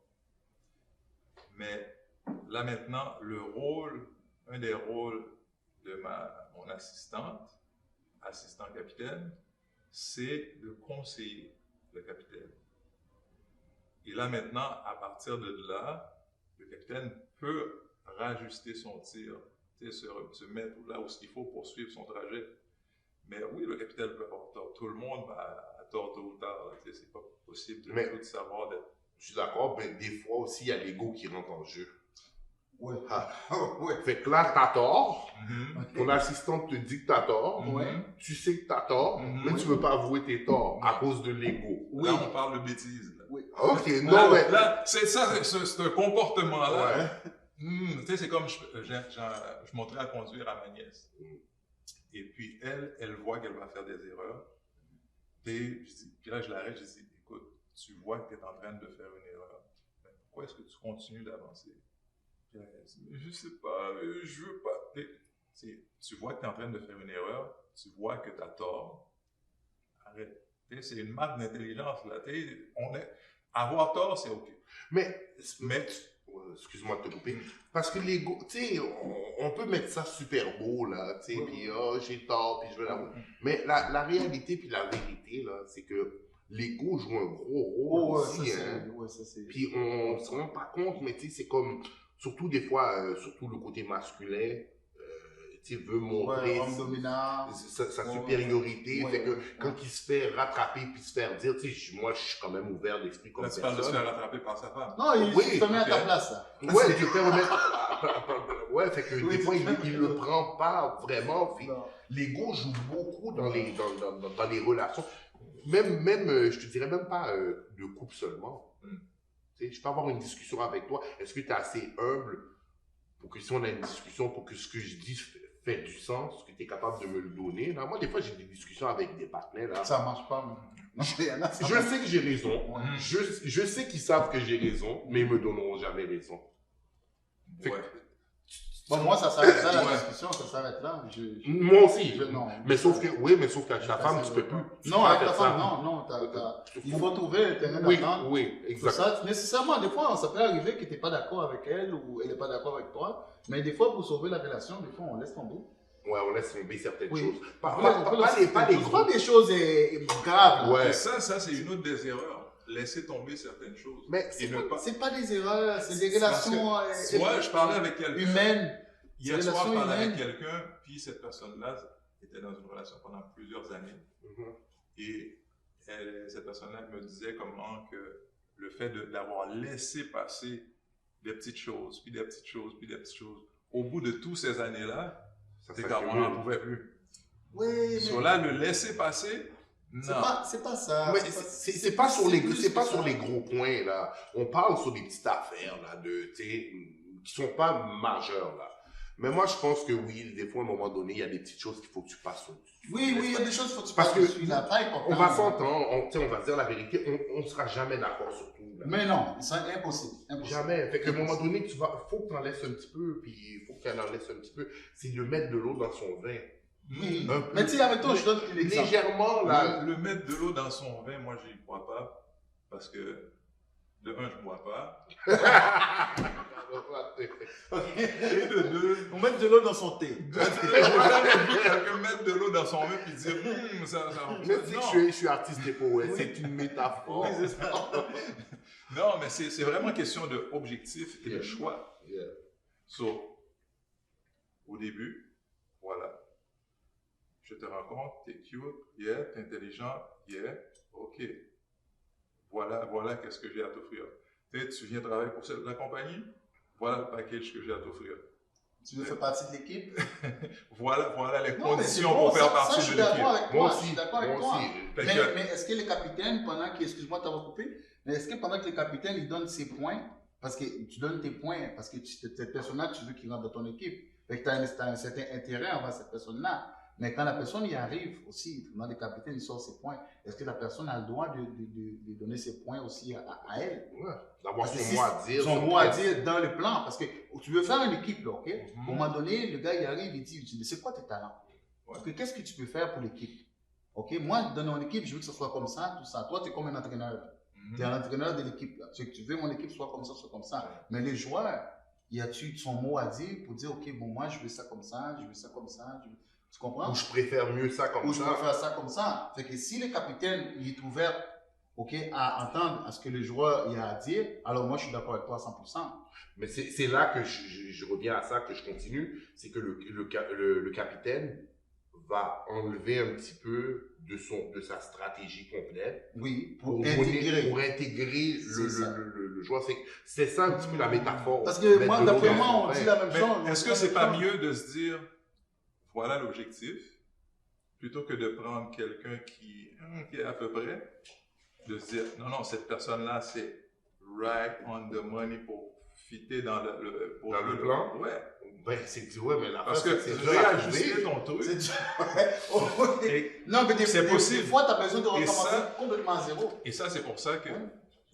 Mais là maintenant, un des rôles de mon assistante, assistant capitaine, c'est de conseiller le capitaine. Et là maintenant, à partir de là, le capitaine peut rajuster son tir, se mettre là où il faut pour suivre son trajet. Mais oui, le capitaine peut avoir tort. Tout le monde a tort tôt ou tard. C'est pas possible de tout savoir. Je suis d'accord, mais des fois aussi, il y a l'ego qui rentre en jeu. Oui. Ouais. Fait que là, t'as tort. Ton assistante te dit que t'as tort. Tu sais que t'as tort, mais tu veux pas avouer tes torts à cause de l'ego. Là, on parle de bêtises. Là. Oui. Ok, non, mais... Là, c'est ça, ce comportement-là. Tu sais, c'est comme je montrais à conduire à ma nièce. Et puis, elle voit qu'elle va faire des erreurs. Puis là, je l'arrête, je dis, écoute, tu vois que tu es en train de faire une erreur. Mais pourquoi est-ce que tu continues d'avancer? Puis elle dit, je sais pas, je veux pas. Tu vois que tu es en train de faire une erreur, tu vois que tu as tort. Arrête. C'est une marque d'intelligence, là. Avoir tort, c'est OK. Mais excuse-moi de te couper. Parce que l'ego, tu sais, on peut mettre ça super beau, là, tu sais, puis j'ai tort, puis je veux l'avouer. Mais la réalité puis la vérité, là, c'est que l'ego joue un gros rôle aussi. Ça, c'est... Puis on se rend pas compte, mais tu sais, c'est comme, surtout des fois, surtout le côté masculin, tu sais, veut montrer sa supériorité. Fait que quand il se fait rattraper puis se faire dire, tu sais, moi, je suis quand même ouvert d'esprit comme personne. Là, tu parles de se faire rattraper par sa femme. Non, il se met à ta place, là. Ouais, il se fait remettre. Ouais, fait que des fois, il le prend pas vraiment. L'ego joue beaucoup dans les relations. Même, je te dirais même pas de couple seulement. Tu sais, je peux avoir une discussion avec toi. Est-ce que tu es assez humble pour que si on a une discussion, pour que ce que je dis fait du sens, que tu es capable de me le donner? Là, moi, des fois, j'ai des discussions avec des partenaires. Là. Ça marche pas, je sais que j'ai raison. Je sais qu'ils savent que j'ai raison, mais ils me donneront jamais raison. Bon, moi, ça s'arrête là, la discussion, ça s'arrête là. Moi aussi. Non. Mais sauf qu'avec ta femme, tu peux plus. Non, avec ta femme, non. Il faut trouver un terrain d'entente. Oui, exactement. Ça, nécessairement, des fois, ça peut arriver que tu n'es pas d'accord avec elle ou elle n'est pas d'accord avec toi. Mais des fois, pour sauver la relation, des fois, on laisse tomber. Ouais, on laisse tomber certaines choses. Pas des choses graves. Ouais. Et ça, c'est une autre des erreurs. Laisser tomber certaines choses. Mais c'est pas des erreurs, c'est des relations je parlais avec quelqu'un humaines. Hier soir, je parlais avec quelqu'un, puis cette personne-là était dans une relation pendant plusieurs années. Et cette personne-là me disait comment que le fait d'avoir laissé passer des petites choses, puis des petites choses, puis des petites choses, au bout de toutes ces années-là, c'est qu'on n'en pouvait plus. Oui, mais... Là, le laisser passer, c'est pas ça. C'est pas sur les gros points, là. On parle sur des petites affaires, là, qui sont pas majeures, là. Mais moi, je pense que oui, des fois, à un moment donné, il y a des petites choses qu'il faut que tu passes au-dessus. Oui, il y a des choses qu'il faut que tu passes au-dessus. On va s'entendre, on va se dire la vérité, on ne sera jamais d'accord sur tout. Là. Mais non, c'est impossible. Jamais. Fait qu'à un moment donné, faut que tu en laisses un petit peu, puis il faut qu'elle en laisse un petit peu. C'est de mettre de l'eau dans son vin. Oui. Mais tu sais, avec toi, je donne un exemple. Légèrement, là. Le mettre de l'eau dans son vin, moi, je n'y crois pas. Parce que, de un, je ne bois pas. Et de deux, on met de l'eau dans son thé. Je n'ai jamais vu quelqu'un mettre de l'eau dans son vin et dire ça. Je dis que je suis artiste et poète, c'est une métaphore. Oui, c'est ça. Non, mais c'est vraiment question d'objectif et de choix. Au début, voilà. Je te rencontre, t'es cute, t'es intelligent, ok. Voilà qu'est-ce que j'ai à t'offrir. Tu viens travailler pour la compagnie, voilà le package que j'ai à t'offrir. Tu veux faire partie de l'équipe? voilà les conditions pour faire partie de l'équipe. Moi aussi, je suis d'accord avec toi. Mais est-ce que les capitaines, excuse-moi de t'avoir coupé, mais est-ce que pendant que les capitaines, ils donnent ses points, parce que tu donnes tes points, parce que cette personne-là, tu veux qu'il rentre dans ton équipe, fait que tu as un certain intérêt envers cette personne-là. Mais quand la personne y arrive aussi, dans les capitaines, il sort ses points. Est-ce que la personne a le droit de donner ses points aussi à elle? Ouais, d'avoir son mot à dire. Son mot à dire dans le plan. Parce que tu veux faire une équipe, là, OK? À un moment donné, le gars, il arrive, il dit, mais c'est quoi tes talents? Qu'est-ce que tu peux faire pour l'équipe? OK? Moi, dans mon équipe, je veux que ce soit comme ça, tout ça. Toi, tu es comme un entraîneur. Tu es un entraîneur de l'équipe. Tu veux que mon équipe soit comme ça. Mais les joueurs, y a-tu son mot à dire pour dire, OK, bon, moi, je veux ça comme ça, je veux ça comme ça. Tu comprends? Ou je préfère mieux ça comme ça. Ou je préfère ça comme ça. Fait que si le capitaine il est ouvert, OK, à entendre à ce que le joueur il a à dire, alors moi je suis d'accord avec toi à 100%. Mais c'est là que je reviens à ça, que je continue, c'est que le capitaine va enlever un petit peu de sa stratégie complète. Oui, pour intégrer le joueur. C'est ça un petit peu la métaphore. Parce que moi, d'après moi, on dit la même chose. Est-ce que c'est pas mieux de se dire voilà l'objectif, plutôt que de prendre quelqu'un qui est à peu près, de se dire, non, cette personne-là, c'est right on the money pour fitter dans le plan? Ouais. Ben, mais la parce que c'est réajuster ton truc. Non, mais c'est possible. Des fois, tu as besoin de recommencer complètement à zéro. Et ça, c'est pour ça que,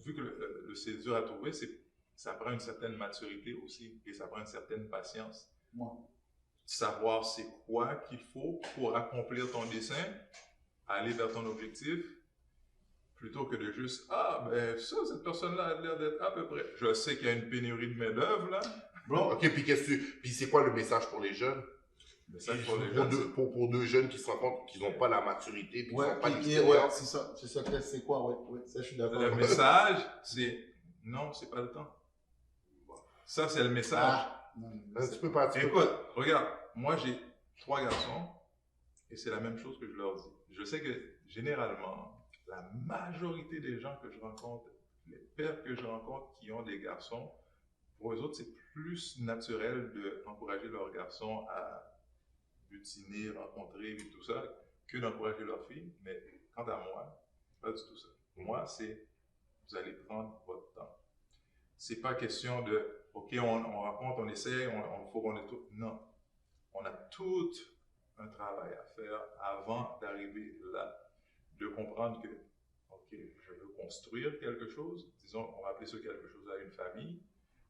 vu que c'est dur à trouver, ça prend une certaine maturité aussi, et ça prend une certaine patience. Savoir c'est quoi qu'il faut pour accomplir ton dessin, aller vers ton objectif, plutôt que de juste cette personne-là a l'air d'être à peu près. Je sais qu'il y a une pénurie de main-d'œuvre là. Bon, ok, puis c'est quoi le message pour les jeunes? message pour les jeunes. Pour deux jeunes qui se rendent compte qu'ils n'ont pas la maturité, puis qu'ils n'ont pas ouais, l'expérience. c'est ça, c'est quoi, ouais, ça je suis d'accord. Le message, c'est non, c'est pas le temps. Ça, c'est le message. Tu peux pas. Écoute, regarde, moi j'ai 3 garçons et c'est la même chose que je leur dis. Je sais que généralement, la majorité des gens que je rencontre, les pères que je rencontre qui ont des garçons, pour eux autres, c'est plus naturel d'encourager leurs garçons à butiner, rencontrer et tout ça, que d'encourager leurs filles. Mais quant à moi, pas du tout ça. Moi, c'est vous allez prendre votre temps. C'est pas question de OK, on rencontre, on essaie, on faut qu'on ait tout. Non. On a tout un travail à faire avant d'arriver là. De comprendre que, OK, je veux construire quelque chose. Disons, on va appeler ça quelque chose à une famille.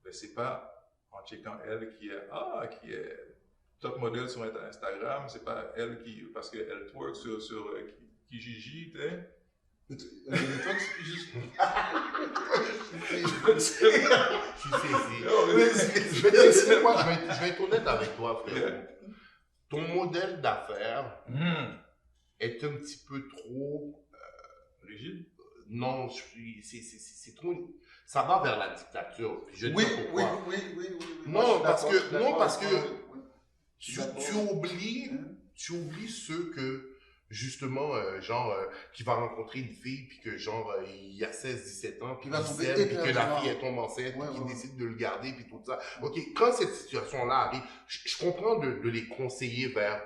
Mais c'est pas en checkant elle qui est top modèle sur Instagram. C'est pas elle qui, parce qu'elle twerk sur Kijiji, tu sais. Le truc, c'est juste. Je vais être honnête avec toi, frère. Ton modèle d'affaires est un petit peu trop rigide. Non, c'est trop. Ça va vers la dictature. Je dis pourquoi. Oui. Non, parce que tu oublies ceux que justement, qui va rencontrer une fille, puis que il y a 16-17 ans, puis va puis tomber que la fille elle tombe enceinte, puis qu'il décide de le garder, puis tout ça. OK, quand cette situation-là arrive, je comprends de les conseiller vers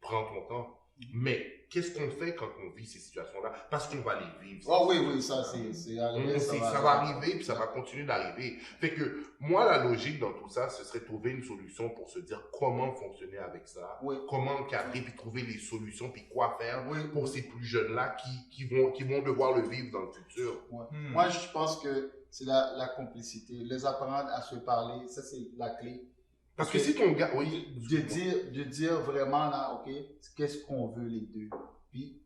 prends ton temps. Mais qu'est-ce qu'on fait quand on vit ces situations-là? Parce qu'on va les vivre. Oh oui, ça c'est arrivé. Ça va arriver, puis ça va continuer d'arriver. Fait que moi, la logique dans tout ça, ce serait de trouver une solution pour se dire comment fonctionner avec ça, comment cadrer, puis trouver les solutions, puis quoi faire pour ces plus jeunes-là qui vont devoir le vivre dans le futur. Moi, je pense que c'est la complicité, les apprendre à se parler, ça c'est la clé. Parce que si ton gars, de dire vraiment là, OK, qu'est-ce qu'on veut les deux. Puis,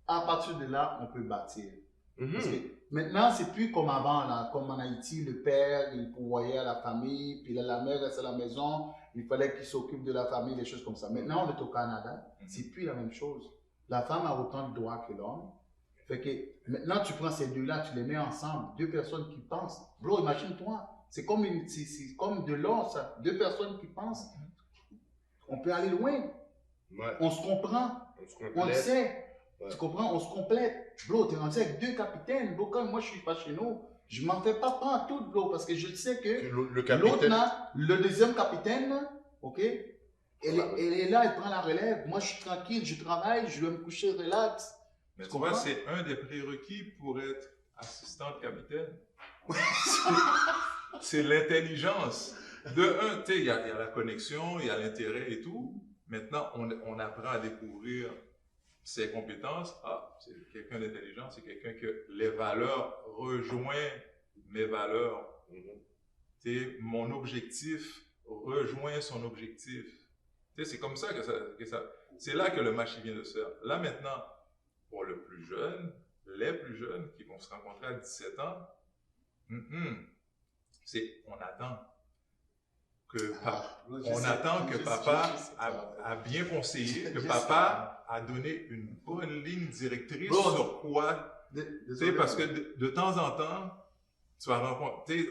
à partir de là, on peut bâtir. Parce que maintenant, c'est plus comme avant, là, comme en Haïti, le père, il pourvoyait à la famille, puis là, la mère reste à la maison, il fallait qu'il s'occupe de la famille, des choses comme ça. Maintenant, on est au Canada, c'est plus la même chose. La femme a autant de droits que l'homme. Fait que maintenant, tu prends ces deux-là, tu les mets ensemble, deux personnes qui pensent. Bro, imagine-toi. C'est comme de l'or, ça. Deux personnes qui pensent. On peut aller loin. On se comprend. On le sait. Tu comprends? On se complète. Bro, tu es rendu avec 2 capitaines. Bro, quand moi je suis pas chez nous, je m'en fais pas prendre tout, bro, parce que je sais que l'autre là, le deuxième capitaine, OK? Elle est là, elle prend la relève. Moi, je suis tranquille, je travaille, je vais me coucher relax. Mais tu vois, c'est un des prérequis pour être assistant de capitaine. C'est l'intelligence. De un, tu sais, il y a la connexion, il y a l'intérêt et tout. Maintenant, on apprend à découvrir ses compétences. Ah, c'est quelqu'un d'intelligent, c'est quelqu'un que les valeurs rejoignent mes valeurs. Tu sais, mon objectif rejoint son objectif. Tu sais, c'est comme ça que ça c'est là que le match vient de se faire. Là, maintenant, pour le plus jeune, les plus jeunes qui vont se rencontrer à 17 ans, on attend que papa a bien conseillé, que papa a donné une bonne ligne directrice sur quoi. Parce que de temps en temps, tu vas rencontrer,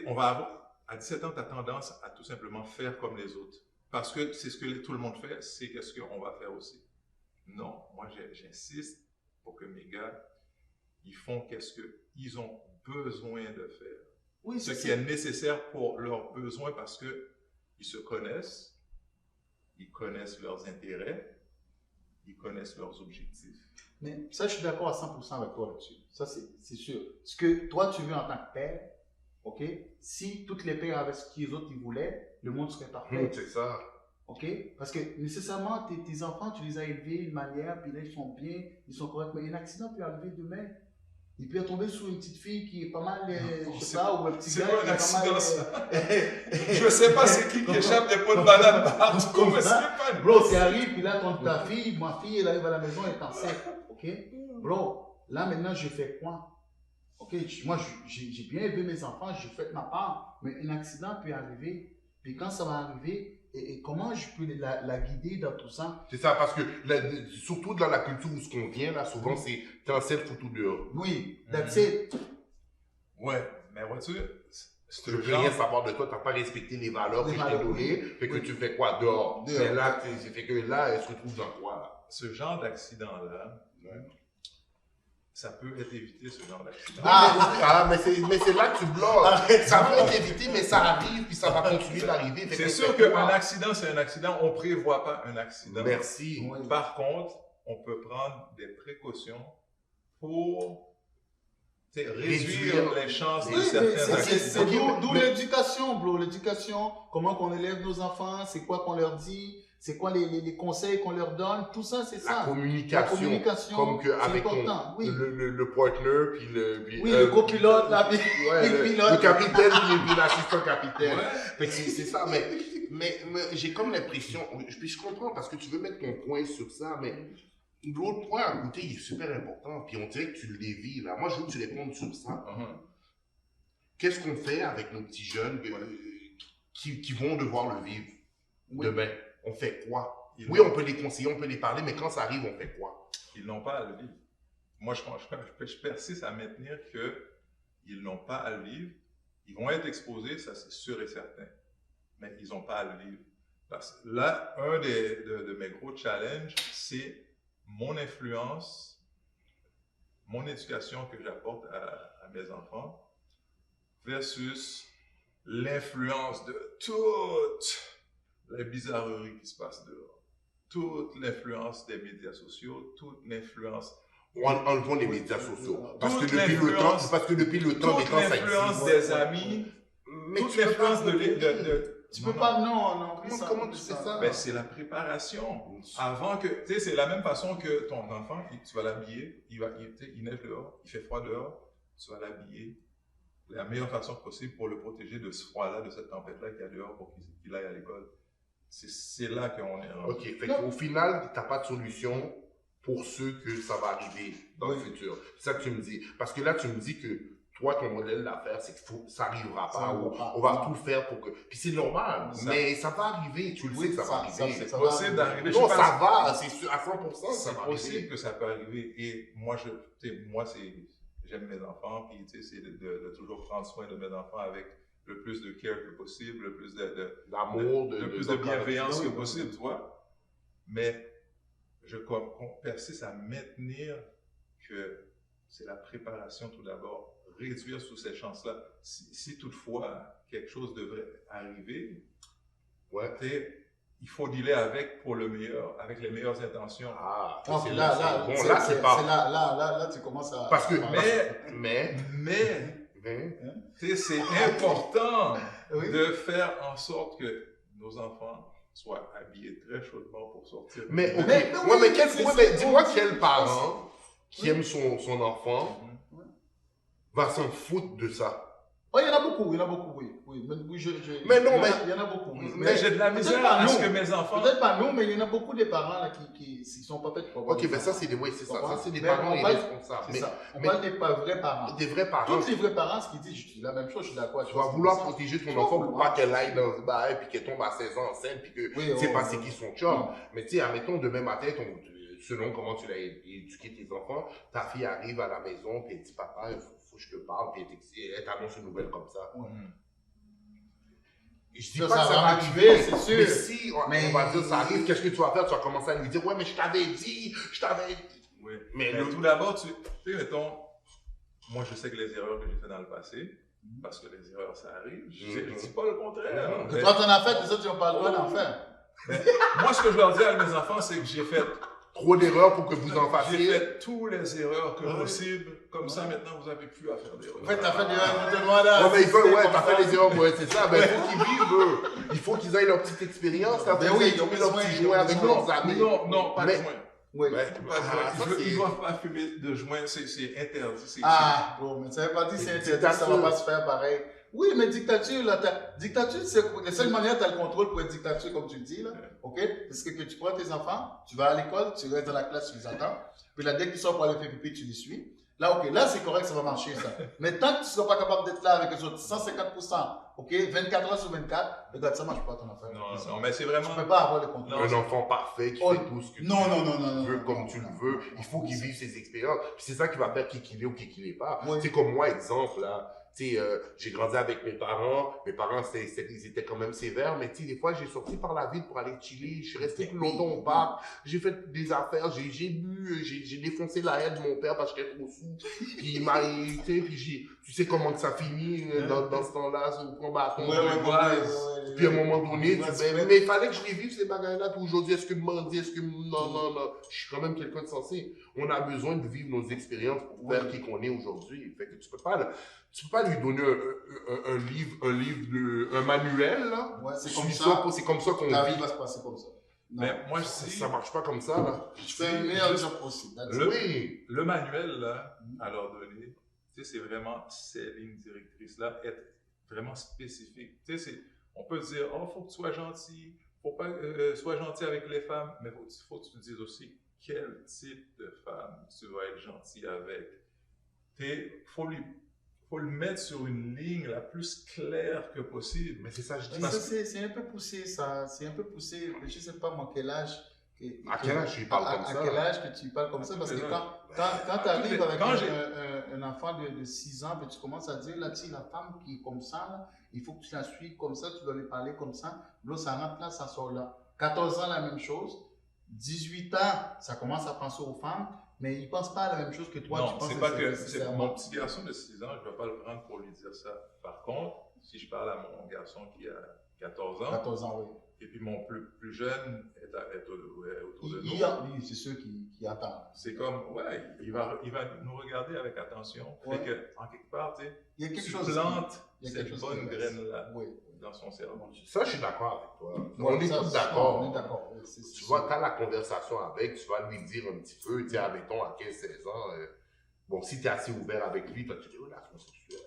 à 17 ans, tu as tendance à tout simplement faire comme les autres. Parce que c'est ce que tout le monde fait, c'est ce qu'on va faire aussi. Non, moi j'insiste pour que mes gars, ils font qu'est-ce qu'ils ont besoin de faire. Oui, ce qui est nécessaire pour leurs besoins parce qu'ils se connaissent, ils connaissent leurs intérêts, ils connaissent leurs objectifs. Mais ça, je suis d'accord à 100% avec toi là-dessus. Ça, c'est sûr. Ce que toi, tu veux en tant que père, OK? Si toutes les pères avaient ce qu'ils autres ils voulaient, le monde serait parfait. C'est ça. OK? Parce que nécessairement, tes enfants, tu les as élevés d'une manière, puis là, ils sont bien, ils sont corrects. Mais un accident peut arriver demain. Il peut tomber sur une petite fille qui est pas mal, je sais pas, ou un petit gars qui est pas mal... Je sais pas c'est qui échappe des pots de banane partout. Bro, ça arrive, puis là, quand ta fille, ma fille, elle arrive à la maison, elle est enceinte. OK? Bro, là, maintenant, je fais quoi? OK? Moi, j'ai bien élevé mes enfants, j'ai fait ma part, mais un accident peut arriver. Puis quand ça va arriver, et comment je peux la guider dans tout ça? C'est ça, parce que surtout dans la culture où ce qu'on vient, là, souvent, c'est t'es un foutu dehors. Oui, that's it. Ouais, mais vois-tu, Je veux rien savoir de toi, t'as pas respecté les valeurs que je t'ai données, fait que tu fais quoi dehors? Mais là, fait que là, elle se retrouve dans quoi, là? Ce genre d'accident-là, ça peut être évité, ce genre d'accident. Mais c'est là que tu bloques. Ça peut être évité, mais ça arrive, puis ça va continuer d'arriver. C'est sûr qu'un accident, c'est un accident. On ne prévoit pas un accident. Merci. Par contre, on peut prendre des précautions pour réduire les chances de certains accidents. C'est d'où l'éducation, bro. L'éducation, comment qu'on élève nos enfants, c'est quoi qu'on leur dit, c'est quoi les conseils qu'on leur donne, tout ça, c'est ça. La communication. Comme qu'avec le partner, puis le copilote, le capitaine, puis l'assistant capitaine. Ouais. C'est ça, mais j'ai comme l'impression, je comprends parce que tu veux mettre ton point sur ça, mais l'autre point à côté, il est super important, puis on dirait que tu l'évis, là. Moi, je veux que tu répondes sur ça. Qu'est-ce qu'on fait avec nos petits jeunes qui vont devoir le vivre demain? On fait quoi? On peut les conseiller, on peut les parler, mais quand ça arrive, on fait quoi? Ils n'ont pas à le vivre. Moi, je persiste à maintenir qu'ils n'ont pas à le vivre. Ils vont être exposés, ça c'est sûr et certain, mais ils n'ont pas à le vivre. Parce que là, un de mes gros challenges, c'est mon influence, mon éducation que j'apporte à mes enfants versus l'influence de toutes les bizarreries qui se passent dehors. Toute l'influence des médias sociaux, toute l'influence... Enlevons les médias sociaux. Parce que depuis le temps, toute l'influence des amis, toute l'influence de... Tu peux pas, non. Comment tu fais ça? Ben, c'est la préparation. Avant que... Tu sais, c'est la même façon que ton enfant, tu vas l'habiller, il neige dehors, il fait froid dehors, tu vas l'habiller de la meilleure façon possible pour le protéger de ce froid-là, de cette tempête-là qu'il y a dehors pour qu'il aille à l'école. C'est là qu'on est rendu. OK, fait qu'au final, tu n'as pas de solution pour ceux que ça va arriver dans le futur. C'est ça que tu me dis. Parce que là, tu me dis que toi, ton modèle d'affaires, c'est que ça n'arrivera pas. On va tout faire pour que... Puis c'est normal, mais ça va arriver. Tu le sais que ça va arriver. C'est possible d'arriver. Non, ça va, c'est sûr, à 100%, ça va arriver. C'est possible que ça peut arriver. Et moi, j'aime mes enfants, puis c'est de toujours prendre soin de mes enfants avec le plus de care que possible, le plus d'amour, le plus de bienveillance que possible, tu vois. Mais je persiste à maintenir que c'est la préparation tout d'abord, réduire sous ces chances-là. Si toutefois quelque chose devrait arriver, il faut dealer avec pour le meilleur, avec les meilleures intentions. Là, tu commences à... Parce que, c'est important de faire en sorte que nos enfants soient habillés très chaudement pour sortir. Dis-moi quel parent qui aime son enfant va s'en foutre de ça. Oh, il y en a beaucoup, oui. Il y en a beaucoup. Mais j'ai de la misère à ce que mes enfants... Peut-être pas nous, mais il y en a beaucoup des parents là, qui ne sont pas faits pour... Ok, mais ça, c'est des parents irresponsables. C'est ça. On parle des vrais parents. Des vrais parents. Tous les vrais parents, ce qu'ils disent, je dis la même chose, je suis d'accord. Tu vas vouloir protéger ton enfant pour pas qu'elle aille dans ce bail, puis qu'elle tombe à 16 ans enceinte, puis que tu sais pas c'est qui son chum. Mais tu sais, admettons, demain matin, selon comment tu l'as éduqué tes enfants, ta fille arrive à la maison, puis elle dit, papa, il faut que je te parle, puis elle t'annonce une nouvelle comme ça. Je dis pas que ça va arriver, c'est sûr. Mais si on va dire ça arrive, qu'est-ce que tu vas faire? Tu vas commencer à lui dire, ouais, mais je t'avais dit. Oui. Mais tout d'abord, tu sais, mettons, moi je sais que les erreurs que j'ai faites dans le passé, parce que les erreurs ça arrive, je ne dis pas le contraire. Toi, tu en as fait, les autres, ils n'ont pas le droit d'en faire. Moi, ce que je leur dis à mes enfants, c'est que j'ai fait trop d'erreurs pour que vous en fassiez. J'ai fait toutes les erreurs que possible. Comme ça, maintenant, vous n'avez plus à faire d'erreurs. En fait, tu as fait des erreurs, tu te demandes là. T'as fait des erreurs, c'est ça. Mais il faut qu'ils vivent, eux. Il faut qu'ils aient leur petite expérience. Quand ils ont mis leur petit joint avec leurs amis. Non, pas de joint. Oui. Ils ne doivent pas fumer de joint, c'est interdit. Bon, mais ça ne veut pas dire que c'est interdit, ça ne va pas se faire pareil. Oui, mais dictature, c'est la seule manière tu as le contrôle pour être dictature, comme tu le dis, là. OK? Parce que tu prends tes enfants, tu vas à l'école, tu restes dans la classe, tu les attends. Puis là, dès qu'ils sortent pour aller faire pipi, tu les suis. Là, OK, là, c'est correct, ça va marcher, ça. Mais tant que tu ne seras pas capable d'être là avec les autres 150% ok, 24 heures sur 24, regarde, ça marche pas ton affaire. Non, mais c'est vraiment... Tu peux pas avoir le contrôle. Un enfant parfait qui fait tout ce que tu veux comme tu le veux. Il faut qu'il vive ses expériences. Puis c'est ça qui va faire qui qu'il est ou qui qu'il est pas. Oui. C'est comme moi, exemple, là. J'ai grandi avec mes parents. Mes parents, ils étaient quand même sévères, mais des fois, j'ai sorti par la ville pour aller chiller. Je suis resté plus longtemps au parc. J'ai fait des affaires. J'ai bu, j'ai défoncé la haie de mon père parce que j'étais trop sous. Puis il m'a, puis tu sais comment que ça finit dans ce temps-là, sur le point bâton. Puis à un moment donné, mais il fallait que je les vive ces bagages-là. Puis aujourd'hui, est-ce que Mandy, non. Je suis quand même quelqu'un de sensé. On a besoin de vivre nos expériences pour faire qui qu'on est aujourd'hui. Fait que tu peux pas lui donner un manuel, là. Ouais, c'est comme ça. C'est comme ça qu'on La vit. vie va se passer comme ça. Non. Mais moi, je sais... Ça marche pas comme ça, là. Je fais le meilleur job possible. Le manuel, là, à leur donner, c'est vraiment ces lignes directrices-là, être vraiment spécifique. On peut dire, oh, faut que tu sois gentil, faut pas sois gentil avec les femmes, mais faut que tu te dises aussi quel type de femme tu vas être gentil avec. Faut le mettre sur une ligne la plus claire que possible. Mais c'est ça, je dis. C'est un peu poussé, ça. C'est un peu poussé. Je sais pas, moi, quel âge. À quel âge tu parles comme ça? À quel âge que tu parles comme ça? Parce que quand tu arrives avec un enfant de 6 ans, tu commences à dire, là, la femme qui est comme ça, là, il faut que tu la suives comme ça, tu dois lui parler comme ça. Là, ça rentre là, ça sort là. 14 ans, la même chose. 18 ans, ça commence à penser aux femmes, mais il ne pense pas à la même chose que toi. Non, c'est pas que c'est mon petit garçon de 6 ans, je ne vais pas le prendre pour lui dire ça. Par contre, si je parle à mon garçon qui a 14 ans, 14 ans, oui. Et puis mon plus jeune est autour de nous. Oui, c'est ceux qui attendent. C'est comme, il va nous regarder avec attention. Ouais. Fait que, en quelque part, il y a quelque tu chose plantes cette bonne graine-là dans son cerveau. Ça, je suis d'accord avec toi. Ouais, on est tous d'accord. On est d'accord. Tu vois, quand la conversation avec, tu vas lui dire un petit peu, tu sais, admettons, à 15-16 ans, bon, si tu es assez ouvert avec lui, tu dis, relation sexuelle,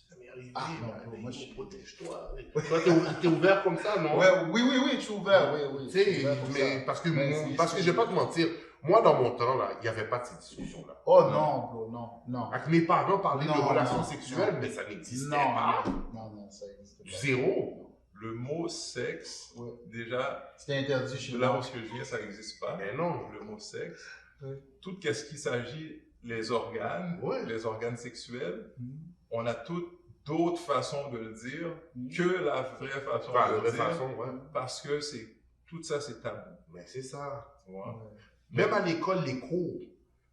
ça m'est arrivé, moi je protège-toi. Toi, t'es ouvert comme ça, non? Oui, je suis ouvert, oui. Tu sais, mais parce que je vais pas te mentir, moi dans mon temps, là, il n'y avait pas de ces discussions-là. Oh non. Avec mes parents parlaient de relations sexuelles, mais ça n'existait pas. Non, ça n'existait pas. Zéro. Le mot sexe, déjà, c'était interdit chez nous. Là où je viens, ça n'existe pas. Mais non. Le mot sexe. Tout ce qui s'agit, les organes sexuels, on a toutes d'autres façons de le dire que la vraie façon de le dire. Parce que tout ça, c'est tabou. Mais c'est ça. Même à l'école, les cours.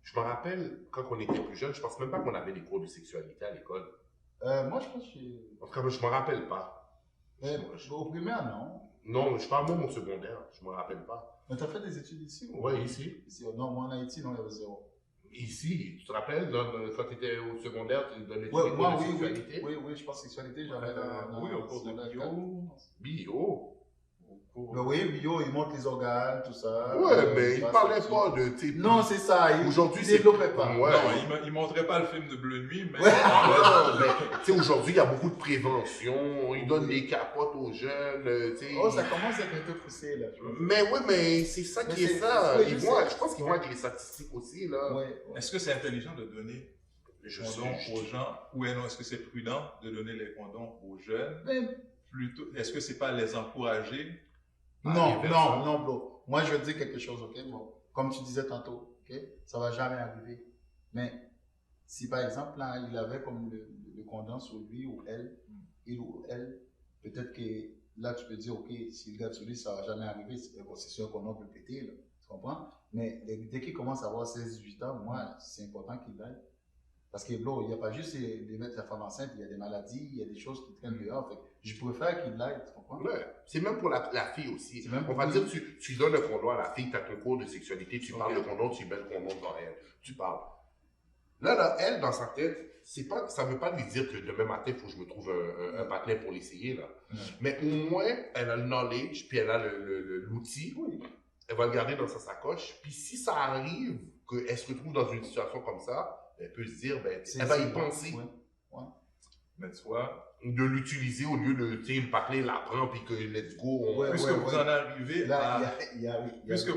Je me rappelle, quand on était plus jeune, je pense même pas qu'on avait des cours de sexualité à l'école. Moi, je pense que... En tout cas, je me rappelle pas. Au primaire, non. Non, je parle même au secondaire. Je me rappelle pas. Mais tu as fait des études ici? Oui, ici. Non, moi en Haïti, non, il y avait zéro. Ici, tu te rappelles, quand tu étais au secondaire, tu donnais des cours de sexualité? Oui, je pense sexualité, j'avais au cours de bio. Bio? Oui, bio, il montre les organes, tout ça. Ouais, mais il parlait pas de... Non, c'est ça. Aujourd'hui, il développait pas. Non, il montrait pas le film de Bleu Nuit, mais... Tu sais, aujourd'hui, il y a beaucoup de prévention, ils donnent des capotes aux jeunes, tu sais. Oh, ça commence à être un peu poussé, là. Mais oui, mais c'est ça qui est ça. Je pense qu'ils vont avec les statistiques aussi, là. Est-ce que c'est intelligent de donner les condoms aux gens, ou est-ce que c'est prudent de donner les condoms aux jeunes? Plutôt, est-ce que c'est pas les encourager? Non, bro. Moi, je veux dire quelque chose, ok? Bon, comme tu disais tantôt, ok? Ça va jamais arriver. Mais si par exemple, là, il avait comme le condom sur lui ou elle, il ou elle, peut-être que là, tu peux dire, ok, s'il garde sur lui, ça va jamais arriver. C'est sûr qu'on peut péter, là. Tu comprends? Mais dès qu'il commence à avoir 16-18 ans, moi, c'est important qu'il aille. Parce que, bro, il n'y a pas juste de mettre la femme enceinte, il y a des maladies, il y a des choses qui traînent dehors. Fait, je préfère qu'il l'aide, tu comprends? Ouais. C'est même pour la fille aussi. On va dire, tu donnes un condom à la fille, tu as ton cours de sexualité, tu parles de condom, tu mets le condom dans elle, tu parles. Là, elle, dans sa tête, ça ne veut pas lui dire que demain matin, il faut que je me trouve un partenaire pour l'essayer, là. Mais au moins, elle a le knowledge, puis elle a l'outil. Elle va le garder dans sa sacoche. Puis si ça arrive qu'elle se retrouve dans une situation comme ça, elle peut se dire, elle va y penser. Mais tu vois, de l'utiliser au lieu de, tu sais, le partenaire la prend puis que let's go. Puisque vous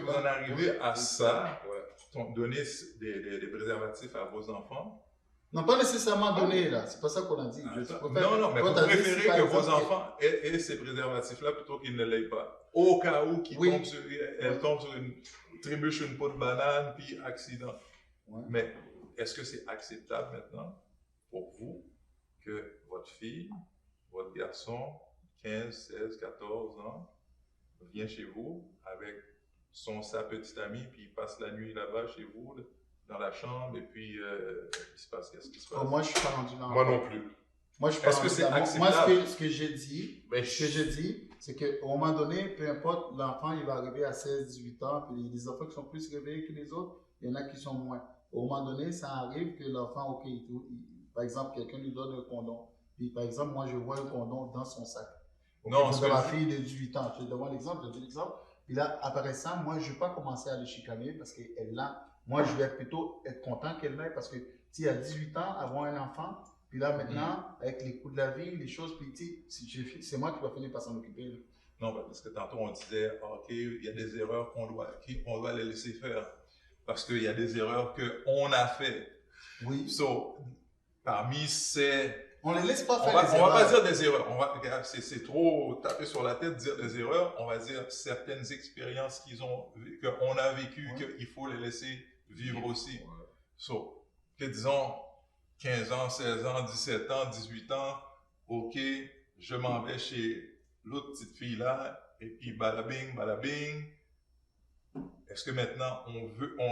en arrivez à ça, donner des préservatifs à vos enfants, Non, pas nécessairement donner, là. C'est pas ça qu'on a dit. Non, mais vous préférez que vos enfants aient ces préservatifs-là plutôt qu'ils ne l'aient pas. Au cas où elle tombe sur une trébuche, une peau de banane, puis accident. Ouais. Mais est-ce que c'est acceptable maintenant pour vous que votre fille, votre garçon, 15, 16, 14 ans, vient chez vous avec sa petite amie, puis il passe la nuit là-bas chez vous, dans la chambre, et puis il se passe qu'est-ce qui se passe? Moi, je suis pas rendu là. Moi non plus. Moi, je suis pas rendu là. Moi, ce que j'ai dit, c'est qu'à un moment donné, peu importe, l'enfant, il va arriver à 16, 18 ans, puis il y a des enfants qui sont plus réveillés que les autres, il y en a qui sont moins. Au moment donné, ça arrive que l'enfant, ok, par exemple, quelqu'un lui donne un condom. Puis, par exemple, moi, je vois un condom dans son sac. Non, c'est ma fille de 18 ans. Je te donne l'exemple, Puis là, après ça, moi, je ne vais pas commencer à le chicaner parce qu'elle l'a. Moi, je vais plutôt être content qu'elle l'ait parce que, tu sais, à 18 ans, avoir un enfant, puis là, maintenant, avec les coûts de la vie, les choses, puis tu sais, c'est moi qui vais finir par s'en occuper. Là. Non, parce que tantôt, on disait, OK, il y a des erreurs qu'on doit les laisser faire. Parce qu'il y a des erreurs qu'on a faites. Oui. Parmi ces... On ne les laisse pas faire on va pas dire des erreurs. C'est trop taper sur la tête, dire des erreurs. On va dire certaines expériences qu'on a vécues, qu'il faut les laisser vivre aussi. Que disons, 15 ans, 16 ans, 17 ans, 18 ans, OK, je m'en vais chez l'autre petite fille-là, et puis balabing, balabing. Est-ce que maintenant,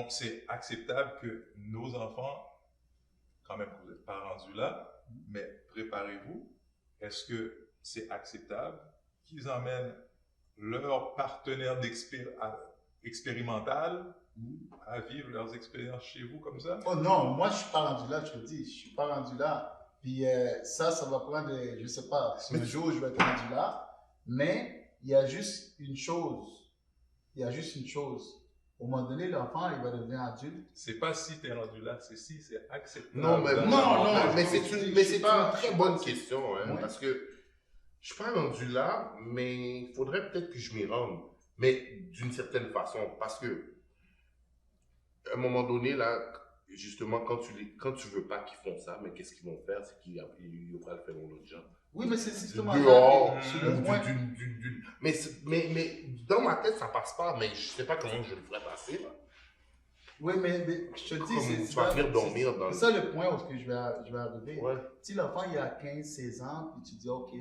c'est acceptable que nos enfants, quand même, vous n'êtes pas rendus là, mais préparez-vous. Est-ce que c'est acceptable qu'ils emmènent leur partenaire expérimental à vivre leurs expériences chez vous comme ça? Oh non, moi, je ne suis pas rendu là, je te dis. Je ne suis pas rendu là. Puis ça va prendre, je ne sais pas, un jour, je vais être rendu là. Mais il y a juste une chose. Au moment donné, l'enfant, il va devenir adulte. C'est pas si tu es rendu là, c'est si c'est acceptable. Non, mais c'est une très bonne question, hein, parce que je suis pas rendu là, mais il faudrait peut-être que je m'y rende. Mais d'une certaine façon, parce que à un moment donné, là, justement, quand tu veux pas qu'ils font ça, mais qu'est-ce qu'ils vont faire? C'est qu'ils vont le faire dans d'autres gens. Oui, mais c'est justement dehors, mais dans ma tête, ça passe pas, mais je sais pas comment je le ferais passer, là. Oui, mais je te dis, tu vas finir dormir dans c'est ça le point où je vais arriver. Ouais. Si l'enfant il a 15, 16 ans, puis tu dis, OK,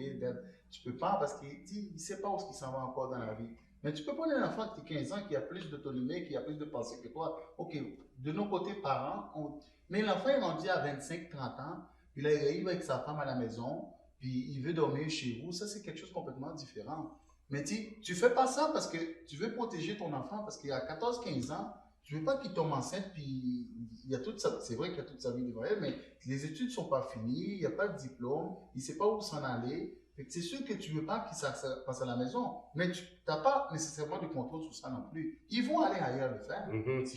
tu peux pas parce qu'il ne sait pas où il s'en va encore dans la vie. Mais tu peux prendre un enfant qui a 15 ans, qui a plus d'autonomie, qui a plus de pensée que toi. OK, de nos côtés, parents, mais l'enfant est rendu à 25, 30 ans, puis là, il arrive avec sa femme à la maison, puis il veut dormir chez vous. Ça, c'est quelque chose de complètement différent. Mais tu fais pas ça parce que tu veux protéger ton enfant, parce qu'il a 14, 15 ans, tu veux pas qu'il tombe enceinte, puis il y a toute sa, c'est vrai qu'il y a toute sa vie devant elle, mais les études sont pas finies, il n'y a pas de diplôme, il sait pas où s'en aller. C'est sûr que tu veux pas qu'il passe à la maison, mais tu n'as pas nécessairement de contrôle sur ça non plus. Ils vont aller ailleurs le faire.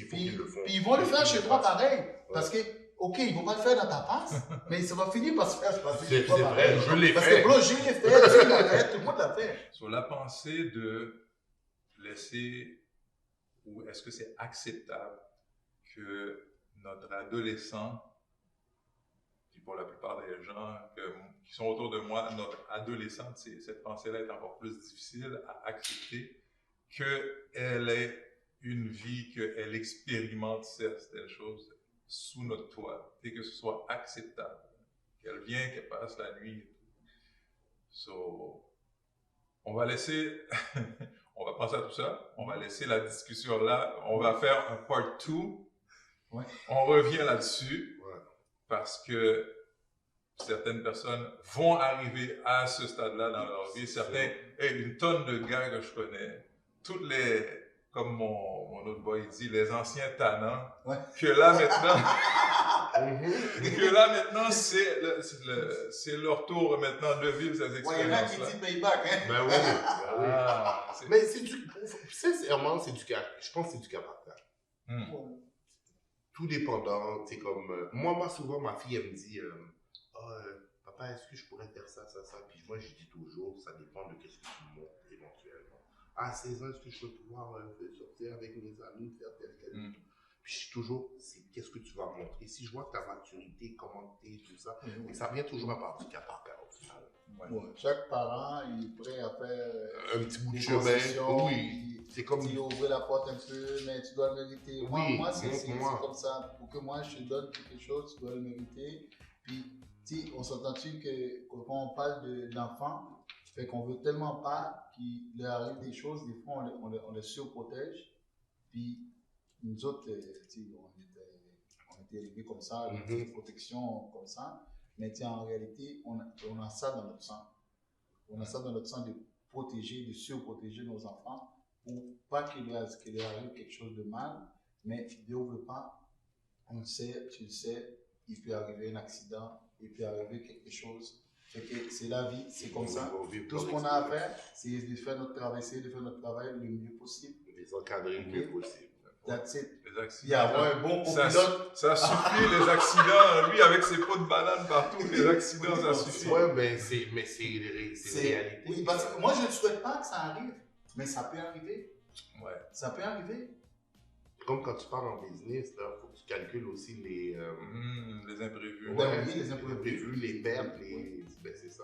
Puis ils vont le faire chez toi pareil, parce que OK, ils ne vont pas le faire dans ta face, mais ça va finir par se faire. C'est vrai, je l'ai fait. Parce que bro, je l'ai fait, tu l'as fait, tout le monde l'a fait. Sur la pensée de laisser, ou est-ce que c'est acceptable que notre adolescent, puis pour la plupart des gens qui sont autour de moi, notre adolescente, cette pensée-là est encore plus difficile à accepter, qu'elle ait une vie, qu'elle expérimente certaines choses sous notre toit, et que ce soit acceptable, qu'elle vienne, qu'elle passe la nuit. On va laisser, on va penser à tout ça, on va laisser la discussion là, on va faire un part 2, on revient là-dessus, parce que certaines personnes vont arriver à ce stade-là dans leur vie, une tonne de gars que je connais, toutes les... Comme mon autre boy dit, les anciens tannants, que là maintenant, c'est leur tour maintenant de vivre ces expériences-là. Il y en a qui disent payback, hein? Ben oui. Mais sincèrement, je pense que c'est du caractère. Tout dépendant, c'est comme, moi souvent, ma fille, elle me dit, papa, est-ce que je pourrais faire ça? Puis moi, je dis toujours, ça dépend de qu'est-ce que tu montres éventuellement. À 16 ans, est-ce que je peux pouvoir sortir avec mes amis, faire tel. Puis je suis toujours, qu'est-ce que tu vas montrer? Si je vois ta maturité, comment tu es, tout ça, et ça vient toujours à part du cas par cas au final. Ouais. Chaque parent il est prêt à faire Un petit bout de des chemin, concessions, oui. C'est comme. Tu ouvres la porte un peu, mais tu dois le mériter. Oui, Moi c'est moi. comme ça. Pour que moi je te donne quelque chose, tu dois le mériter. Puis, on s'entend-tu que quand on parle d'enfants, fait qu'on veut tellement pas qu'il leur arrive des choses, des fois on les surprotège. Puis nous autres, on était élevés comme ça, une protection comme ça. Mais en réalité, on a ça dans notre sang. On a ça dans notre sang de protéger, de surprotéger nos enfants pour pas qu'il leur arrive quelque chose de mal. Mais Dieu ne veut pas, on le sait, tu le sais, il peut arriver un accident, il peut arriver quelque chose. C'est la vie, c'est comme ça. Tout ce qu'on a à faire, c'est de faire notre travail, essayer de faire notre travail le mieux possible. Les encadrer le mieux possible. That's it. Les accidents. Il y a un bon copilote. Ça suffit, les accidents. Lui, avec ses pots de banane partout, les accidents, ça suffit. Ouais, mais c'est réalité. Oui, parce que moi, je ne souhaite pas que ça arrive, mais ça peut arriver. Ouais. Ça peut arriver. Comme quand tu parles en business, il faut que tu calcules aussi les imprévus. Ouais, oui, les imprévus. Les pertes, ben, c'est ça.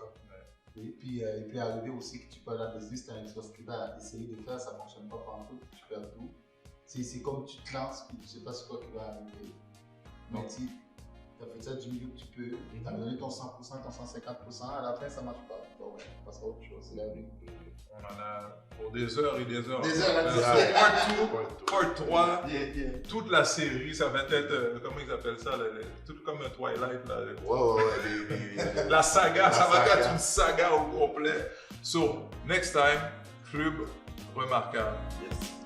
Et puis, il peut arriver aussi que tu peux aller à la business, tu as une chose que tu vas essayer de faire, ça ne fonctionne pas partout, tu perds tout. C'est comme tu te lances, tu ne sais pas ce qui va arriver. Mais tu as fait ça du mieux que tu peux, tu as donné ton 100%, ton 150%, à la fin ça ne marche pas. Bon, ouais, on passe à autre chose, c'est la vie. On en a pour des heures et des heures. Des heures à Part 3, toute la série, ça va être, comment ils appellent ça, tout comme un Twilight. Là. Ouais. La saga, ça va être une saga au complet. So, next time, Club Remarquable. Yes.